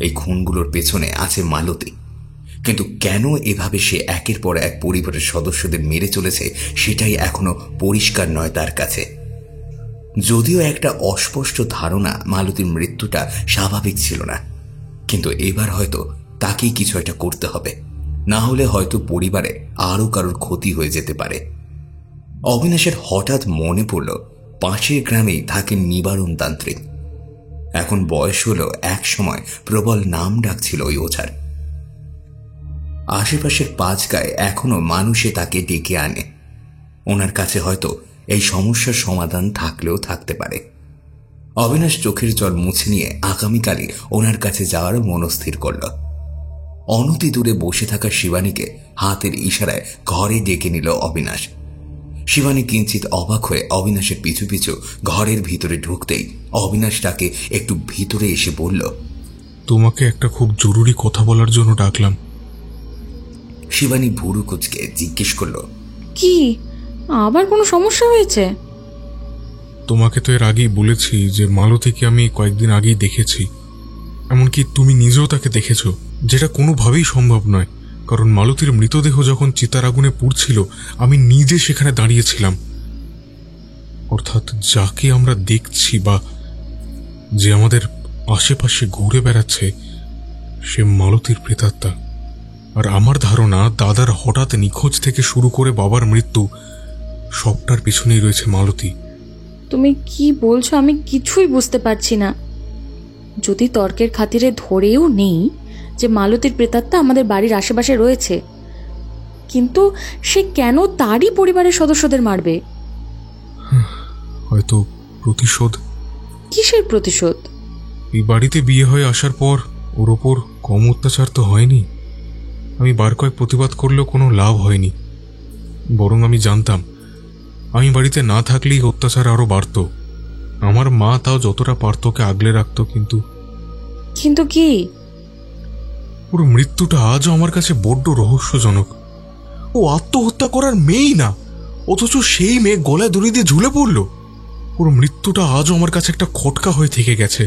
এই খুনগুলোর পেছনে আছে মালতী, কিন্তু কেন এভাবে সে একের পর এক পরিবারের সদস্যদের মেরে চলেছে সেটাই এখনো পরিষ্কার নয় তার কাছে। যদিও একটা অস্পষ্ট ধারণা মালতীর মৃত্যুটা স্বাভাবিক ছিল না, কিন্তু এবার হয়তো তাকেই কিছু একটা করতে হবে, না হলে হয়তো পরিবারে আরো কারোর ক্ষতি হয়ে যেতে পারে। অবিনাশের হঠাৎ মনে পড়ল পাশের গ্রামেই থাকেন নিবারণ তান্ত্রিক। এখন বয়স হলো, এক সময় প্রবল নাম ডাকছিল ওই ওঝার। আশেপাশের 5 গায়ে এখনো মানুষে তাকে ডেকে আনে। ওনার কাছে হয়তো এই সমস্যার সমাধান থাকলেও থাকতে পারে। অবিনাশ চোখের জল মুছে নিয়ে আগামীকালই ওনার কাছে যাওয়ার মনস্থির করল। অনতি দূরে বসে থাকা শিবানীকে হাতের ইশারায় ঘরে ডেকে নিল অবিনাশ। শিবানী কিঞ্চিত অবাক হয়ে অবিনাশের পিছু পিছু ঘরের ভিতরে ঢুকতেই অবিনাশ তাকে একটু ভিতরে এসে বলল, তোমাকে একটা খুব জরুরি কথা বলার জন্য ডাকলাম। শিবানী ভুরু কুচকে জিজ্ঞেস করল, কি আবার কোনো সমস্যা হয়েছে? তোমাকে তো এর আগেই বলেছি যে মালতীকে আমি কয়েকদিন আগেই দেখেছি, এমনকি তুমি নিজেও তাকে দেখেছো, যেটা কোনোভাবেই সম্ভব নয়, কারণ মালতীর মৃতদেহ যখন চিতার আগুনে পুড়ছিল আমি নিজে সেখানে দাঁড়িয়েছিলাম। অর্থাৎ যাকে আমরা দেখছি বা যে আমাদের আশেপাশে ঘুরে বেড়াচ্ছে সে মালতীর প্রেতাত্মা। আর আমার ধারণা দাদার হঠাৎ নিখোঁজ থেকে শুরু করে বাবার মৃত্যু সবটার পিছনেই রয়েছে মালতী। তুমি কি বলছো আমি কিছুই বুঝতে পারছি না। যদি তর্কের খাতিরে ধরেও নেই যে মালতীর প্রেতাত্মা আমাদের বাড়ির আশেপাশে রয়েছে, কিন্তু সে কেন তারই পরিবারের সদস্যদের মারবে? হয়তো প্রতিশোধ। কিসের প্রতিশোধ? এই বাড়িতে বিয়ে হয়ে আসার পর ওর ওপর কম অত্যাচার তো হয়নি। আমি বার কয়েক প্রতিবাদ করলেও কোনো লাভ হয়নি, বরং আমি জানতাম আমি বাড়িতে না থাকলেই অত্যাচার আরো বাড়ত। আমার মা তাও যতটা পারত ওকে আগলে রাখত, কিন্তু কি? ওর মৃত্যুটা আজও আমার কাছে বড্ড রহস্যজনক। ও আত্মহত্যা করার মেয়েই না, অথচ সেই মেয়ে গলায় দড়ি দিয়ে ঝুলে পড়ল। ওর মৃত্যুটা আজও আমার কাছে একটা খটকা হয়ে থেকে গেছে।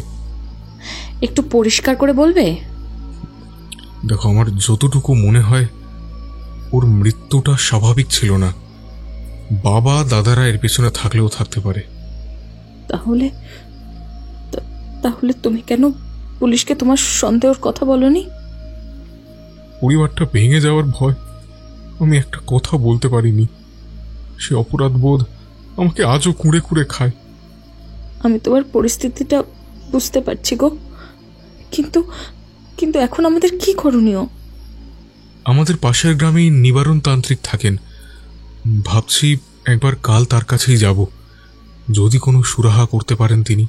একটু পরিষ্কার করে বলবে? দেখো, আমার যতটুকু মনে হয় ওর মৃত্যুটা স্বাভাবিক ছিল না। বাবা দাদারা এর পেছনে থাকলেও থাকতে পারে। তাহলে তুমি কেন পুলিশকে তোমার সন্দেহের কথা বলনি? পরিবারটা ভেঙে যাওয়ার ভয় আমি একটা কথা বলতে পারিনি। সে অপরাধ বোধ আমাকে আজও কুঁড়ে কুঁড়ে খায়। আমি তোমার পরিস্থিতিটা বুঝতে পারছি গো, কিন্তু এখন আমাদের কি করণীয়? আমাদের পাশের গ্রামেই নিবারণ তান্ত্রিক থাকেন। ভাবছি একবার কাল তার কাছেই যাব, যদি কোনো সুরাহা করতে পারেন তিনি।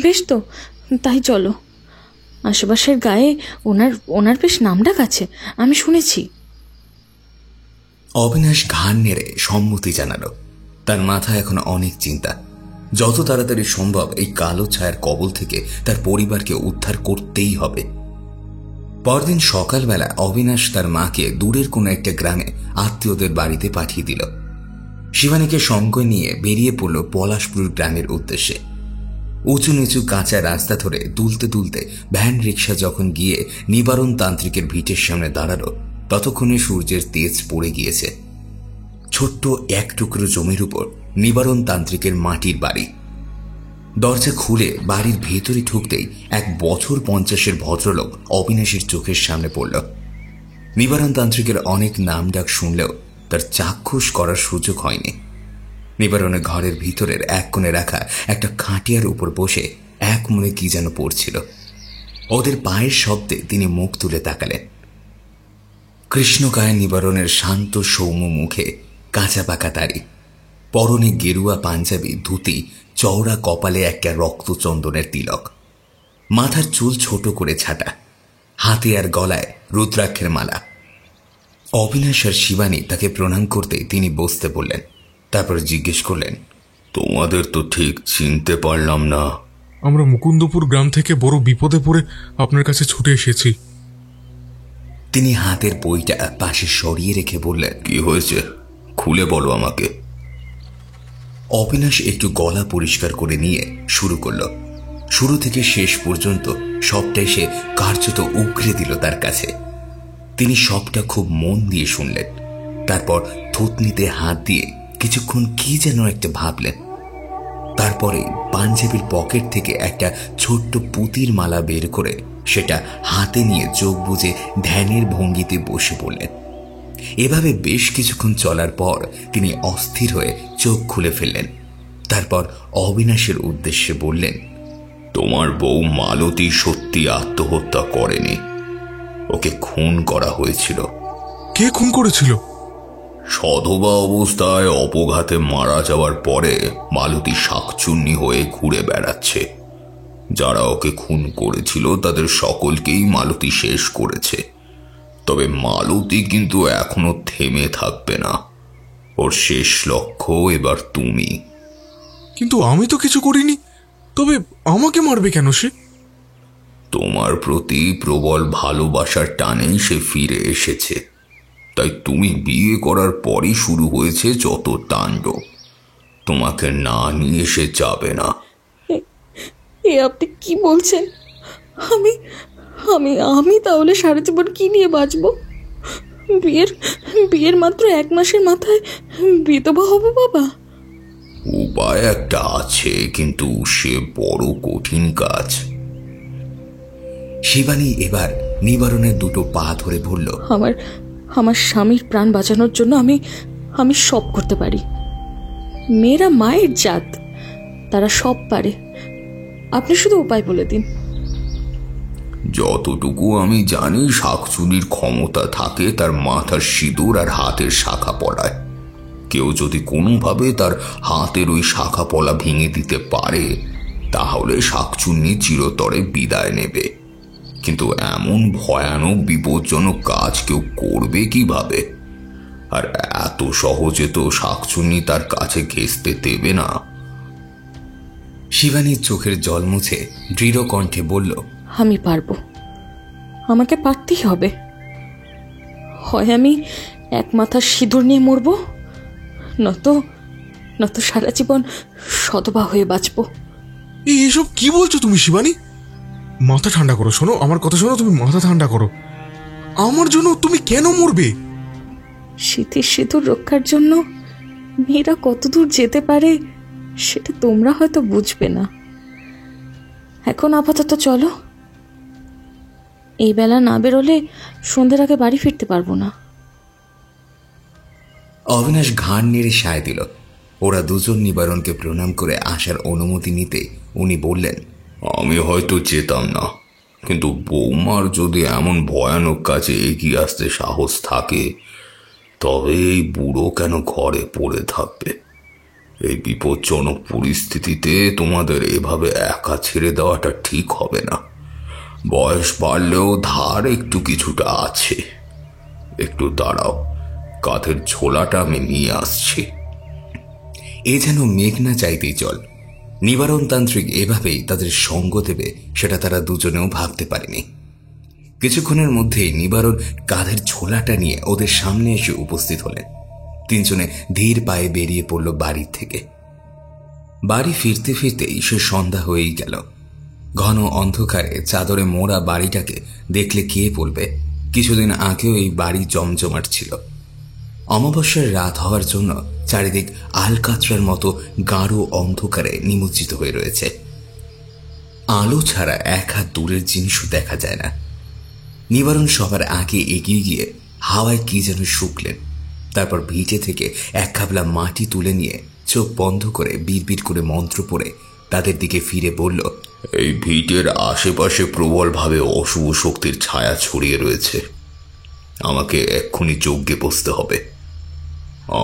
বেশ, তো তাই চলো। আশেপাশের গায়ে ওনার বেশ নামডাক আছে, আমি শুনেছি। অবিনাশ ঘাড় নেড়ে সম্মতি জানালো। তার মাথায় এখন অনেক চিন্তা। যত তাড়াতাড়ি সম্ভব এই কালো ছায়ার কবল থেকে তার পরিবারকে উদ্ধার করতেই হবে। পরদিন সকালবেলা অবিনাশ তার মাকে দূরের কোনো একটা গ্রামে আত্মীয়দের বাড়িতে পাঠিয়ে দিল। শিবানীকে সঙ্গে নিয়ে বেরিয়ে পড়ল পলাশপুর গ্রামের উদ্দেশ্যে। উঁচু নিচু কাঁচা রাস্তা ধরে দুলতে দুলতে ভ্যান রিক্সা যখন গিয়ে নিবারণ তান্ত্রিকের ভিটের সামনে দাঁড়ালো, ততক্ষণে সূর্যের তেজ পড়ে গিয়েছে। ছোট্ট এক টুকরো জমির উপর নিবারণ তান্ত্রিকের মাটির বাড়ি। দরজা খুলে বাড়ির ভেতরে ঢুকতেই 1 বছর 50-এর ভদ্রলোক অবিনাশের চোখের সামনে পড়ল। নিবারণ তান্ত্রিকের অনেক নাম ডাক শুনলেও তার চাক্ষুষ করার সুযোগ হয়নি। নিবারণের ঘরের ভিতরের এক কোণে রাখা একটা খাটিয়ার উপর বসে এক মনে কি যেন পড়ছিল। ওদের পায়ের শব্দে তিনি মুখ তুলে তাকালেন। কৃষ্ণকায় নিবারণের শান্ত সৌম্য মুখে কাঁচা পাকা দাড়ি, পরনে গেরুয়া পাঞ্জাবি ধুতি, চওড়া কপালে একটা রক্তচন্দনের তিলক, মাথার চুল ছোট করে ছাটা, হাতে আর গলায় রুদ্রাক্ষের মালা। অবিনাশ আর শিবানী তাকে প্রণাম করতেই তিনি বসতে বললেন। তারপর জিজ্ঞেস করলেন, তোমাদের তো ঠিক চিনতে পারলাম না, আমরা মুকুন্দপুর গ্রাম থেকে বড় বিপদে পড়ে আপনার কাছে ছুটে এসেছি। তিনি হাতের বইটা পাশে সরিয়ে রেখে বললেন, কি হয়েছে, খুলে বলো আমাকে। অবিনাশ একটু গলা পরিষ্কার করে নিয়ে শুরু করল। শুরু থেকে শেষ পর্যন্ত সবটাই সে কার্যত উগরে দিল তার কাছে। তিনি সবটা খুব মন দিয়ে শুনলেন। তারপর থুতনিতে হাত দিয়ে কিছুক্ষণ কি যেন একটা ভাবলেন। তারপরে পাঞ্জাবির পকেট থেকে একটা ছোট্ট পুতির মালা বের করে সেটা হাতে নিয়ে চোখ বুজে ধ্যানের ভঙ্গিতে বসে পড়লেন। এভাবে বেশ কিছুক্ষণ চলার পর তিনি অস্থির হয়ে চোখ খুলে ফেললেন। তারপর অবিনাশের উদ্দেশ্যে বললেন, তোমার বউ মালতী সত্যি আত্মহত্যা করেনি, ওকে খুন করা হয়েছিল। কে খুন করেছিল? সধবা অবস্থায় অপঘাতে মারা যাওয়ার পরে মালতী শাকচুন্নি হয়ে ঘুরে বেড়াচ্ছে। যারা ওকে খুন করেছিল তাদের সকলকেই মালতী শেষ করেছে। তবে মালতী কিন্তু এখনো থেমে থাকবে না। ওর শেষ লক্ষ্য এবার তুমি। কিন্তু আমি তো কিছু করিনি, তবে আমাকে মারবে কেন সে? তোমার প্রতি প্রবল ভালোবাসার টানেই সে ফিরে এসেছে। তাই তুমি বিয়ে করার পরই শুরু হয়েছে যত তাণ্ডব। তোমাকে না নিয়ে সে যাবে না। এ আপনি কি বলছেন? আমি আমি আমি তাহলে সারা জীবন কি নিয়ে বাঁচব? বিয়ের মাত্র 1 মাসের মাথায় বিধবা হব বাবা। উপায় একটা আছে, কিন্তু সে বড় কঠিন কাজ। শিবানী এবার নিবারণের দুটো পা ধরে বলল, আমার স্বামীর প্রাণ বাঁচানোর জন্য আমি সব করতে পারি। মেয়েরা মায়ের জাত, তারা সব পারে। আপনি শুধু উপায় বলে দিন। যতটুকু আমি জানি, শাকচুনির ক্ষমতা থাকে তার মাথার সিঁদুর আর হাতের শাখা পলায়। কেউ যদি কোনোভাবে তার হাতের ওই শাখা পলা ভেঙে দিতে পারে, তাহলে শাকচুন্নি চিরতরে বিদায় নেবে। কিন্তু এমন ভয়ানক বিপজ্জনক কাজ কেউ করবে কিভাবে? আর এত সহজে তো শাকচুন্নি তার কাছে ঘেঁষতে দেবে না। শিবানীর চোখের জল মুছে দৃঢ় কণ্ঠে বলল, আমি পারবো, আমাকে পারতেই হবে। হয় আমি 1 মাথার সিঁদুর নিয়ে মরবো, নয়তো সারা জীবন সধবা হয়ে বাঁচবো। এইসব কি বলছো তুমি শিবানী? মাথা ঠান্ডা করো, শোনো আমার কথা শোনো, তুমি মাথা ঠান্ডা করো। আমার জন্য তুমি কেন মরবে? শীতের সিঁদুর রক্ষার জন্য মেয়েরা কতদূর যেতে পারে সেটা তোমরা হয়তো বুঝবে না। এখন আপাতত চলো, এই বেলা না বেরোলে সন্ধ্যের আগে বাড়ি ফিরতে পারবো না। অবিনাশ ঘাড় নেড়ে সায় দিল। ওরা দুজন নিবারণকে প্রণাম করে আসার অনুমতি নিতে উনি বললেন, আমি হয়তো যেতাম না, কিন্তু বৌমার যদি এমন ভয়ানক কাজে এগিয়ে আসতে সাহস থাকে, তবে এই বুড়ো কেন ঘরে পড়ে থাকবে? এই বিপজ্জনক পরিস্থিতিতে তোমাদের এভাবে একা ছেড়ে দেওয়াটা ঠিক হবে না। বয়স বাড়লেও ধার একটু কিছুটা আছে। একটু দাঁড়াও, কাঁধের ঝোলাটা আমি নিয়ে আসছি। এ যেন মেঘ না চাইতেই জল। নিবারণ তান্ত্রিক এভাবেই তাদের সঙ্গ দেবে সেটা তারা দুজনেও ভাবতে পারেনি। কিছুক্ষণের মধ্যেই নিবারণ কাঁধের ঝোলাটা নিয়ে ওদের সামনে এসে উপস্থিত হলেন। তিনজনে ধীর পায়ে বেরিয়ে পড়ল বাড়ি থেকে। বাড়ি ফিরতে ফিরতেই সে সন্ধ্যা হয়েই গেল। ঘন অন্ধকারে চাদরে মোড়া বাড়িটাকে দেখলে কে বলবে কিছুদিন আগেও এই বাড়ি জমজমাট ছিল। অমাবস্যার রাত হওয়ার জন্য চারিদিক আলকাতরার মতো গাঢ় অন্ধকারে নিমজ্জিত হয়ে রয়েছে। আলো ছাড়া 1 হাত দূরের জিনিসও দেখা যায় না। নিবারণ সবার আগে এগিয়ে গিয়ে হাওয়ায় কি যেন শুকলেন। তারপর ভিটে থেকে 1 খাবলা মাটি তুলে নিয়ে চোখ বন্ধ করে বিড়বিড় করে মন্ত্র পড়ে তাদের দিকে ফিরে বলল, এই ভিটের আশেপাশে প্রবলভাবে অশুভ শক্তির ছায়া ছড়িয়ে রয়েছে। আমাকে এক্ষুনি যজ্ঞে বসতে হবে।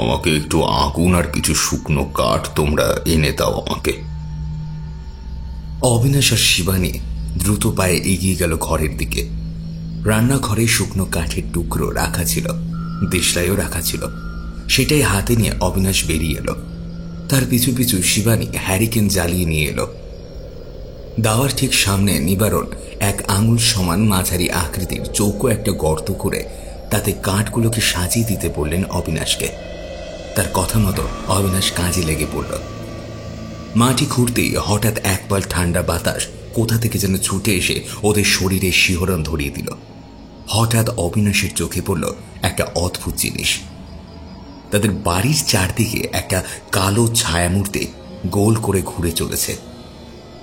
আমাকে একটু আগুন আর কিছু শুকনো কাঠ তোমরা এনে দাও আমাকে। অবিনাশ আর শিবানী দ্রুত পায়ে এগিয়ে গেল ঘরের দিকে। রান্নাঘরে শুকনো কাঠের টুকরো রাখা ছিল, দেশলাইও রাখা ছিল। সেটাই হাতে নিয়ে অবিনাশ বেরিয়ে এলো। তার পিছু পিছু শিবানী হ্যারিকেন জ্বালিয়ে নিয়ে এলো। দাওয়ার ঠিক সামনে নিবারণ এক আঙুল সমান মাঝারি আকৃতির চৌকো একটা গর্ত করে তাতে কাঠগুলোকে সাজিয়ে দিতে বললেন অবিনাশকে। তার কথা মতো অবিনাশ কাজে লেগে পড়ল। মাটি খুঁড়তেই হঠাৎ একপাল ঠান্ডা বাতাস কোথা থেকে যেন ছুটে এসে ওদের শরীরে শিহরণ ধরিয়ে দিল। হঠাৎ অবিনাশের চোখে পড়ল একটা অদ্ভুত জিনিস। তাদের বাড়ির চারদিকে একটা কালো ছায়ামূর্তি গোল করে ঘুরে চলেছে,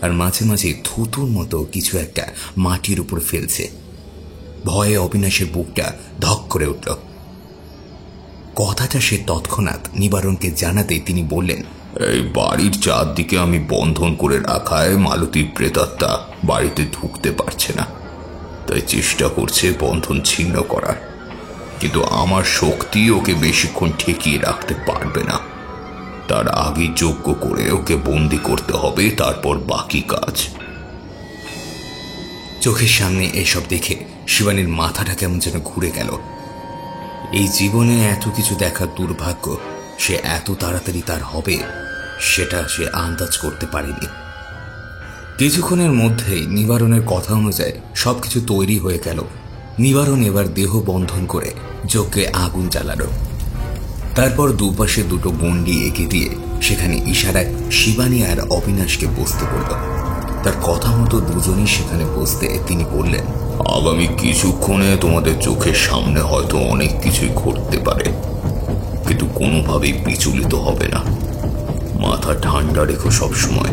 আর মাঝে মাঝে থুতুর মতো কিছু একটা মাটির উপর ফেলছে। ভয়ে অবিনাশের বুকটা ধক করে উঠল। কথাটা সে তৎক্ষণাৎ নিবারণকে জানাতে তিনি বললেন, এই বাড়ির চারদিকে আমি বন্ধন করে রাখায় মালতীর প্রেতাত্মা বাড়িতে ঢুকতে পারছে না, তাই চেষ্টা করছে বন্ধন ছিন্ন করার, কিন্তু আমার শক্তি ওকে বেশিক্ষণ ঠেকিয়ে রাখতে পারবে না। তার আগে যজ্ঞ করে ওকে বন্দি করতে হবে, তারপর বাকি কাজ। চোখের সামনে এসব দেখে শিবানীর মাথাটা কেমন যেন ঘুরে গেল। এই জীবনে এত কিছু দেখার দুর্ভাগ্য সে এত তাড়াতাড়ি তার হবে সেটা সে আন্দাজ করতে পারেনি। কিছুক্ষণের মধ্যেই নিবারণের কথা অনুযায়ী সবকিছু তৈরি হয়ে গেল। নিবারণ এবার দেহ বন্ধন করে যজ্ঞে আগুন জ্বালালো। তারপর দুপাশে দুটো গণ্ডি এঁকে দিয়ে সেখানে ইশারায় শিবানী আর অবিনাশকে বসতে বলল। তার কথা মতো দুজনই সেখানে বসতে তিনি বললেন, আগামী কিছুক্ষণে তোমাদের চোখের সামনে হয়তো অনেক কিছুই ঘটতে পারে, কিন্তু কোনোভাবেই বিচলিত হবে না। মাথা ঠান্ডা রেখো সবসময়।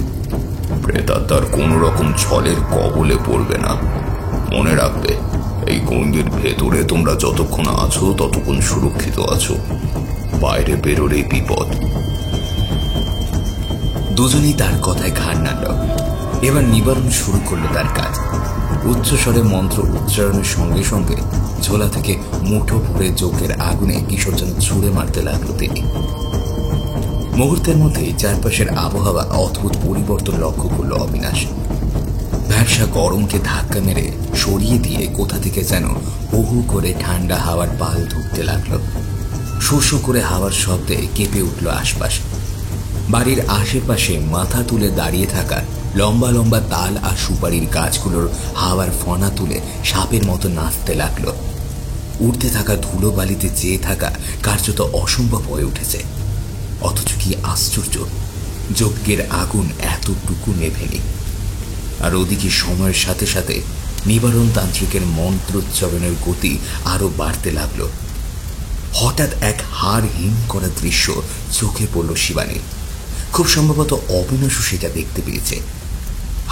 প্রেতাত্মার কোনো রকম ছলের কবলে পড়বে না। মনে রাখবে, এই গণ্ডির ভেতরে তোমরা যতক্ষণ আছো ততক্ষণ সুরক্ষিত আছো, বাইরে বেরোলেই বিপদ। দুজনেই তার কথায় ঘাড় নাড়ল। এবার নিবারণ শুরু করলো তার কাজ। উচ্চস্বরে মন্ত্র উচ্চারণের সঙ্গে সঙ্গে ঝোলা থেকে মুঠো ভরে যজ্ঞের আগুনে কিশোর যেন ছুঁড়ে মারতে লাগলো তিনি। মুহূর্তের মধ্যেই চারপাশের আবহাওয়া অদ্ভুত পরিবর্তন লক্ষ্য করল অবিনাশ। ব্যবসা গরমকে ধাক্কা মেরে সরিয়ে দিয়ে কোথা থেকে যেন হু করে ঠান্ডা হাওয়ার পাল ঢুকতে লাগলো। শোষো করে হাওয়ার শব্দে কেঁপে উঠল আশপাশ। বাড়ির আশেপাশে মাথা তুলে দাঁড়িয়ে থাকা লম্বা লম্বা তাল আর সুপারির গাছগুলোর হাওয়ার ফনা তুলে সাপের মতো নাচতে লাগলো। উঠতে থাকা ধুলো বালিতে চেয়ে থাকা কার্যত অসম্ভব হয়ে উঠেছে। অথচ কি আশ্চর্য, যজ্ঞের আগুন এতটুকু নেভেনি। আর ওদিকে সময়ের সাথে সাথে নিবারণ তান্ত্রিকের মন্ত্রোচ্চারণের গতি আরো বাড়তে লাগলো। হঠাৎ এক হাড় হিম করা দৃশ্য চোখে পড়ল শিবানীর। খুব সম্ভবত অবিনাশও সেটা দেখতে পেয়েছে।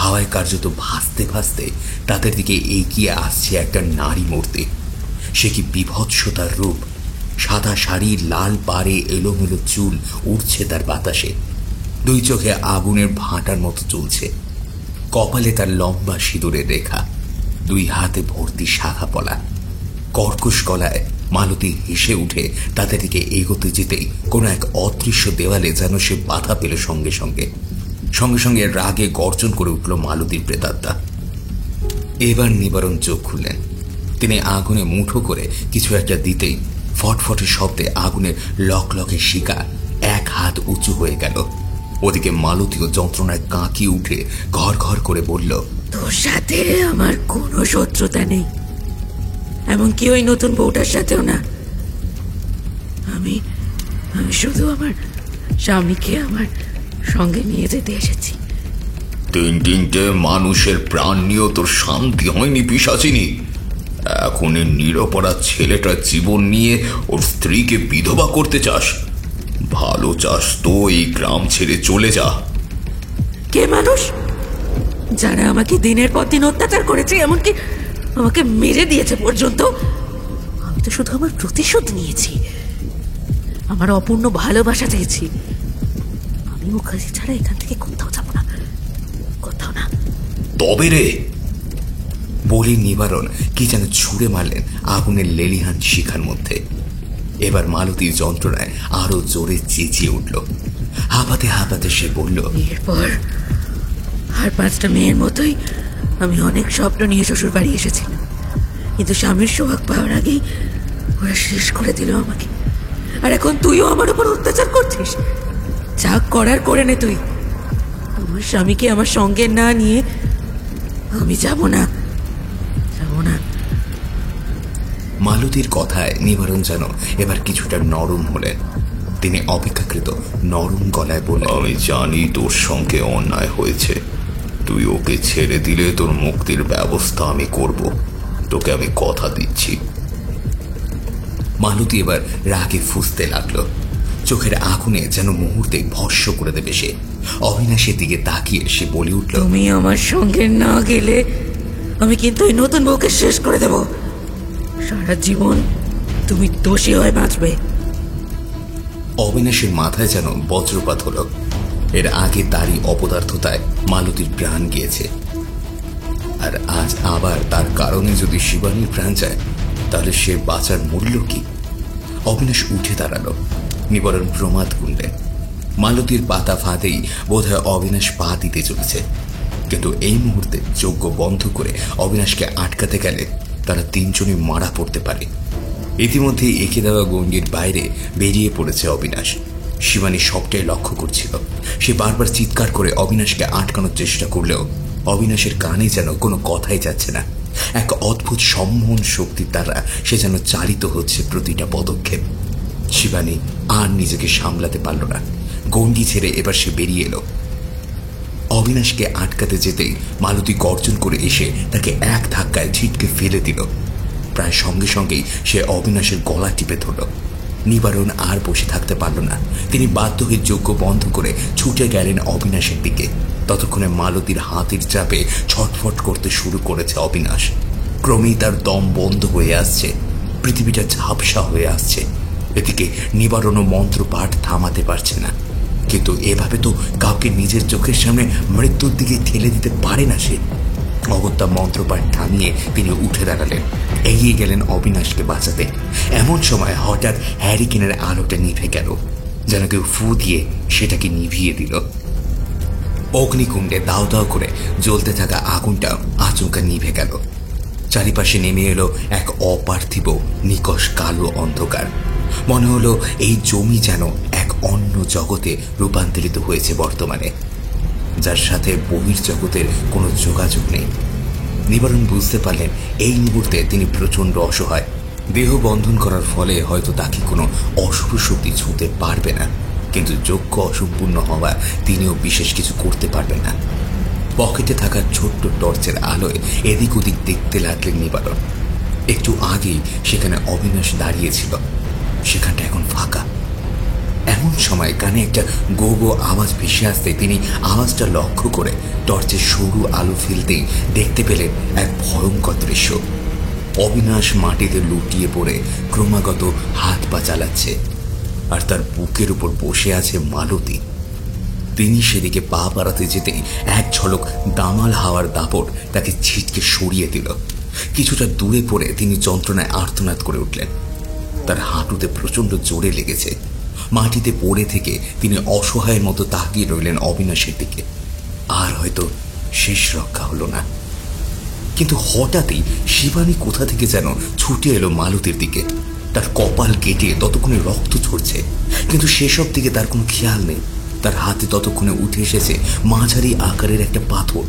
হাওয়ায় কার্যত ভাসতে ভাসতে তাদের দিকে এগিয়ে আসছে একটা নারী মূর্তি। সে কি বিভৎসতার রূপ! সাদা শাড়ি, লাল পাড়ে এলোমেলো চুল উড়ছে তার বাতাসে। দুই চোখে আগুনের ভাঁটার মতো চলছে। কপালে তার লম্বা সিঁদুরের রেখা, দুই হাতে ভর্তি শাখা পলা। কর্কশ গলায় মালতী হেসে উঠে তাদের দিকে এগোতে যেতেই কোনো এক অদৃশ্য দেওয়ালে যেন সে বাধা পেল। সঙ্গে সঙ্গে সঙ্গে সঙ্গে রাগে গর্জন করে উঠল মালতীর প্রেতাত্মা। এবার নিবারণ চোখ খুললেন। তিনি আগুনে মুঠো করে কিছু একটা দিতেই ফটফটে শব্দে আগুনের লকলকে শিকা এক হাত উঁচু হয়ে গেল। ওদিকে মালতীও যন্ত্রণায় কাঁকিয়ে উঠে ঘর ঘর করে বলল, তোর সাথে আমার কোনো শত্রুতা নেই, এমনকি ওই নতুন বউটার সাথেও না। আমি শুধু আমার স্বামীকে আমার সঙ্গে নিয়ে যেতে এসেছি। তিনটে মানুষের প্রাণ নিয়েও তোর শান্তি হয়নি পিশাচিনী? এখন এই নিরপরাধ ছেলেটার জীবন নিয়ে ওর স্ত্রীকে বিধবা করতে চাস? ভালো চাস তো এই গ্রাম ছেড়ে চলে যা। কে মানুষ যারা আমাকে দিনের পর দিন অত্যাচার করেছে, এমনকি আমাকে মেরে দিয়েছে পর্যন্ত? আমি তো শুধু আমার প্রতিশোধ নিয়েছি, আমার অপূর্ণ ভালোবাসা চেয়েছি। আমি মুখার্জি ছাড়া এখান থেকে কোথাও যাব না, কোথাও না। তবে রে, বলি নিবারণ কি যেন ছুঁড়ে মারলেন আগুনের লেলিহান শিখার মধ্যে। এবার মালতীর যন্ত্রণায় আরো জোরে চেঁচিয়ে উঠল। হাঁপাতে হাঁপাতে সে বলল, এরপর আর 5টা মেয়ের মতোই আমি অনেক স্বপ্ন নিয়ে শ্বশুর বাড়ি এসেছিলাম, কিন্তু স্বামীর সোহাগ পাওয়ার আগেই ওরা শেষ করে দিল আমাকে। আর এখন তুইও আমার উপর অত্যাচার করছিস। যা করার করে নে তুই। আমার স্বামীকে আমার সঙ্গে না নিয়ে আমি যাব না। মালতীর কথায় নিবারণ যেন এবার কিছুটা নরম হলেন। তিনি অপেক্ষাকৃত নরম গলায় বললেন, আমি জানি তোর সঙ্গে অন্যায় হয়েছে, তুই ওকে ছেড়ে দিলে তোর মুক্তির ব্যবস্থা আমি করব, তোকে আমি কথা দিচ্ছি। মালতী এবার রাগে ফুঁসতে লাগলো। চোখের আগুনে যেন মুহূর্তে ভস্ম করে দেবে সে। অবিনাশের দিকে তাকিয়ে সে বলে উঠল, তুমি আমার সঙ্গে না গেলে আমি কিন্তু ওই নতুন বউকে শেষ করে দেব। সারা জীবন তুমি দোষী হয়ে বাঁচবে। অবিনাশের মাথায় যেন বজ্রপাত হলো। এর আগে তারই অপদার্থতায় মালতীর প্রাণ গিয়েছে, আর আজ আবার তার কারণে যদি শিবানীর প্রাণ যায় তাহলে সে বাঁচার মূল্য কি? অবিনাশ উঠে দাঁড়ালো। নিবারণ প্রমাদ গুনলেন। মালতীর পাতা ফাঁদেই বোধহয় অবিনাশ পা দিতে চলেছে, কিন্তু এই মুহূর্তে যজ্ঞ বন্ধ করে অবিনাশকে আটকাতে গেলে তারা তিনজনই মারা পড়তে পারে। ইতিমধ্যেই এঁকে দেওয়া গণ্ডির বাইরে বেরিয়ে পড়েছে অবিনাশ। শিবানী সবটাই লক্ষ্য করছিল। সে বারবার চিৎকার করে অবিনাশকে আটকানোর চেষ্টা করলেও অবিনাশের কানে যেন কোনো কথাই যাচ্ছে না। এক অদ্ভুত সম্মোহন শক্তির দ্বারা সে যেন চালিত হচ্ছে প্রতিটা পদক্ষেপ। শিবানী আর নিজেকে সামলাতে পারল না। গণ্ডি ছেড়ে এবার সে বেরিয়ে এলো। অবিনাশকে আটকাতে যেতেই মালতী গর্জন করে এসে তাকে এক ধাক্কায় ছিটকে ফেলে দিল। প্রায় সঙ্গে সঙ্গেই সে অবিনাশের গলা টিপে ধরল। নিবারণ আর বসে থাকতে পারল না। তিনি বাধ্য হয়ে যজ্ঞ বন্ধ করে ছুটে গেলেন অবিনাশের দিকে। ততক্ষণে মালতীর হাতের চাপে ছটফট করতে শুরু করেছে অবিনাশ। ক্রমেই তার দম বন্ধ হয়ে আসছে, পৃথিবীটা ঝাপসা হয়ে আসছে। এদিকে নিবারণও মন্ত্রপাঠ থামাতে পারছে না। কিন্তু এভাবে তো কাউকে নিজের চোখের সামনে মৃত্যুর দিকে ঠেলে দিতে পারে না সে। অগত্যা মন্ত্রপাঠ থামিয়ে তিনি উঠে দাঁড়ালেন, এগিয়ে গেলেন অবিনাশকে বাঁচাতে। এমন সময় হঠাৎ হ্যারিকেনের আলোটা নিভে গেল, যেন কেউ ফু দিয়ে সেটাকে নিভিয়ে দিল। অগ্নিকুণ্ডে দাও দাও করে জ্বলতে থাকা আগুনটা আচমকা নিভে গেল। চারিপাশে নেমে এলো এক অপার্থিব নিকষ কালো অন্ধকার। মনে হলো এই জমি যেন এক অন্য জগতে রূপান্তরিত হয়েছে বর্তমানে, যার সাথে বহির্জগতের কোনো যোগাযোগ নেই। নিবারণ বুঝতে পারলেন এই মুহূর্তে তিনি প্রচণ্ড অসহায়। দেহ বন্ধন করার ফলে হয়তো তাকে কোনো অশুভ শক্তি ছুঁতে পারবে না, কিন্তু যজ্ঞ অসম্পূর্ণ হওয়া তিনিও বিশেষ কিছু করতে পারবেন না। পকেটে থাকা ছোট্ট টর্চের আলোয় এদিক ওদিক দেখতে লাগলেন নিবারণ। একটু আগেই সেখানে অবিনাশ দাঁড়িয়েছিল, সেখানটা এখন ফাঁকা। এমন সময় কানে একটা গো গো আওয়াজ ভেসে আসতে তিনি আওয়াজটা লক্ষ্য করে টর্চের সরু আলো ফেলতেই দেখতে পেলেন এক ভয়ঙ্কর দৃশ্য। অবিনাশ মাটিতে লুটিয়ে পড়ে ক্রমাগত হাত পা চালাচ্ছে, আর তার বুকের উপর বসে আছে মালতী। তিনি সেদিকে পা বাড়াতে যেতেই এক ঝলক দামাল হাওয়ার দাপট তাকে ছিটকে সরিয়ে দিল। কিছুটা দূরে পড়ে তিনি যন্ত্রণায় আর্তনাদ করে উঠলেন। তার হাঁটুতে প্রচণ্ড জোরে লেগেছে। মাটিতে পড়ে থেকে তিনি অসহায়ের মতো তাকিয়ে রইলেন অবিনাশের দিকে। আর হয়তো শেষ রক্ষা হলো না। কিন্তু হঠাৎই শিবানী কোথা থেকে যেন ছুটে এলো মালতীর দিকে। তার কপাল কেটে ততক্ষণে রক্ত ঝরছে, কিন্তু সেসব দিকে তার কোনো খেয়াল নেই। তার হাতে ততক্ষণে উঠে এসেছে মাঝারি আকারের একটা পাথর।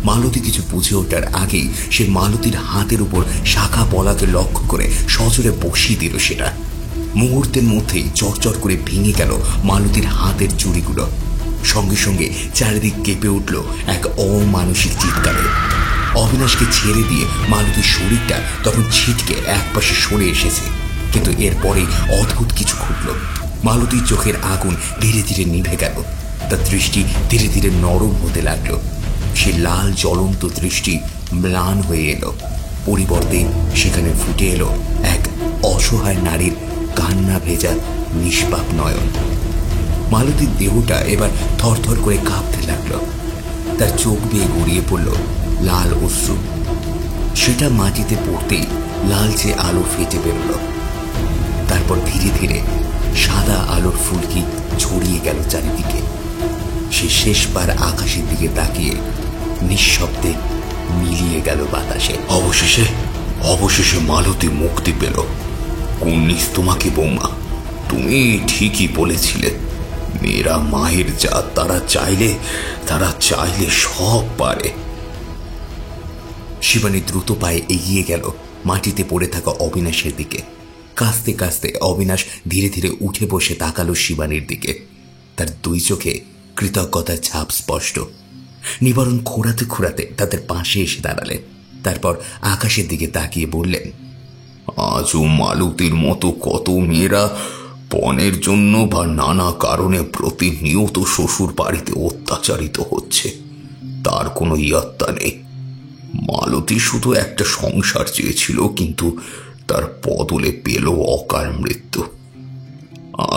মালতী কিছু বুঝে ওঠার আগেই সে মালতীর হাতের উপর শাখা পলাকে লক্ষ্য করে সজোরে বসিয়ে দিল সেটা। মুহূর্তের মধ্যেই চরচর করে ভেঙে গেল মালতীর হাতের চুড়িগুলো। সঙ্গে সঙ্গে চারিদিক কেঁপে উঠল এক অমানসিক চিৎকারে। অবিনাশকে ছেড়ে দিয়ে মালতীর শরীরটা তখন ছিটকে একপাশে সরে এসেছে, কিন্তু এরপরেই অদ্ভুত কিছু ঘটল। মালতীর চোখের আগুন ধীরে ধীরে নিভে গেল। তার দৃষ্টি ধীরে ধীরে নরম হতে লাগলো। সে লাল জ্বলন্ত দৃষ্টি ম্লান হয়ে এলো। পরিবর্তে সেখানে ফুটে এলো এক অসহায় নারীর কান্না ভেজা নিষ্পাপ নয়ন। মালতীর দেহটা এবার থরথর করে কাঁপতে লাগলো। তার চোখ বেয়ে গড়িয়ে পড়ল লাল অশ্রু। সেটা মাটিতে পড়তেই লালচে আলো ফেটে বেরোল। তারপর ধীরে ধীরে সাদা আলোর ফুলকি ছড়িয়ে গেল চারিদিকে। সে শেষবার আকাশের দিকে তাকিয়ে নিঃশব্দে মিলিয়ে গেল বাতাসে। অবশেষে মালতী মুক্তি পেল। কুন্নিস তোমাকে বৌমা, তুমি ঠিকই বলেছিলে। মেয়েরা মায়ের জাত, তারা চাইলে সব পারে। শিবানী দ্রুত পায়ে এগিয়ে গেল মাটিতে পড়ে থাকা অবিনাশের দিকে। কাঁচতে কাঁচতে অবিনাশ ধীরে ধীরে উঠে বসে তাকালো শিবানীর দিকে। তার দুই চোখে কৃতজ্ঞতার ছাপ স্পষ্ট। নিবারণ খোঁড়াতে খোঁড়াতে তাদের পাশে এসে দাঁড়ালেন। তারপর আকাশের দিকে তাকিয়ে বললেন, আজও মালতীর মতো কত মেয়েরা পণের জন্য বা নানা কারণে প্রতিনিয়ত শ্বশুর বাড়িতে অত্যাচারিত হচ্ছে, তার কোনো ইয়াত্তা নেই। মালতী শুধু একটা সংসার চেয়েছিল, কিন্তু তার বদলে পেল অকাল মৃত্যু।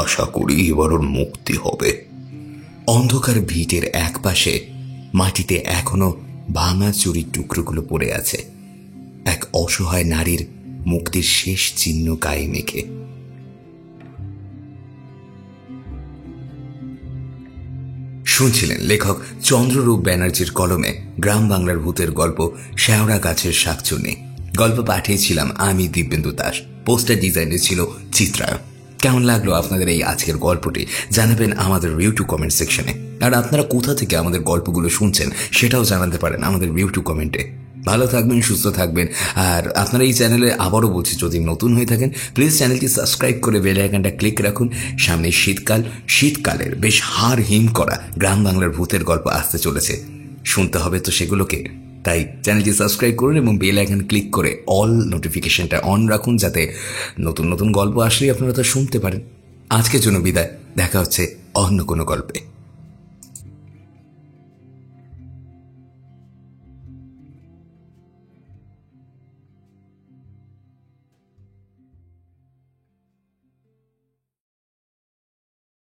আশা করি এবার ওর মুক্তি হবে। অন্ধকার ভিটের এক পাশে মাটিতে এখনো ভাঙা চুরির টুকরোগুলো পড়ে আছে, এক অসহায় নারীর মুক্তির শেষ চিহ্ন গায়ে মেখে। শুনছিলেন লেখক চন্দ্ররূপ ব্যানার্জির কলমে গ্রাম বাংলার ভূতের গল্প শেওড়া গাছের শাকচুন্নি। গল্প পাঠিয়েছিলাম আমি দিব্যেন্দু দাস। পোস্টার ডিজাইনে ছিল চিত্রায়ন। কেমন লাগলো আপনাদের এই আজকের গল্পটি জানাবেন আমাদের ইউটিউব কমেন্ট সেকশনে। আর আপনারা কোথা থেকে আমাদের গল্পগুলো শুনছেন সেটাও জানাতে পারেন আমাদের ইউটিউব কমেন্টে। ভালো থাকবেন, সুস্থ থাকবেন। আর আপনারা এই চ্যানেলে আবারও বলছি, যদি নতুন হয়ে থাকেন প্লিজ চ্যানেলটি সাবস্ক্রাইব করে বেল আইকনটা ক্লিক রাখুন। সামনে শীতকাল, শীতকালের বেশ হাড় হিম করা গ্রাম বাংলার ভূতের গল্প আসতে চলেছে, শুনতে হবে তো সেগুলোকে। তাই চ্যানেলটি সাবস্ক্রাইব করুন এবং বেল আইকন ক্লিক করে অল নোটিফিকেশনটা অন রাখুন, যাতে নতুন নতুন গল্প আসলেই আপনারা তা শুনতে পারেন। আজকের জন্য বিদায়, দেখা হচ্ছে অন্য কোনো গল্পে।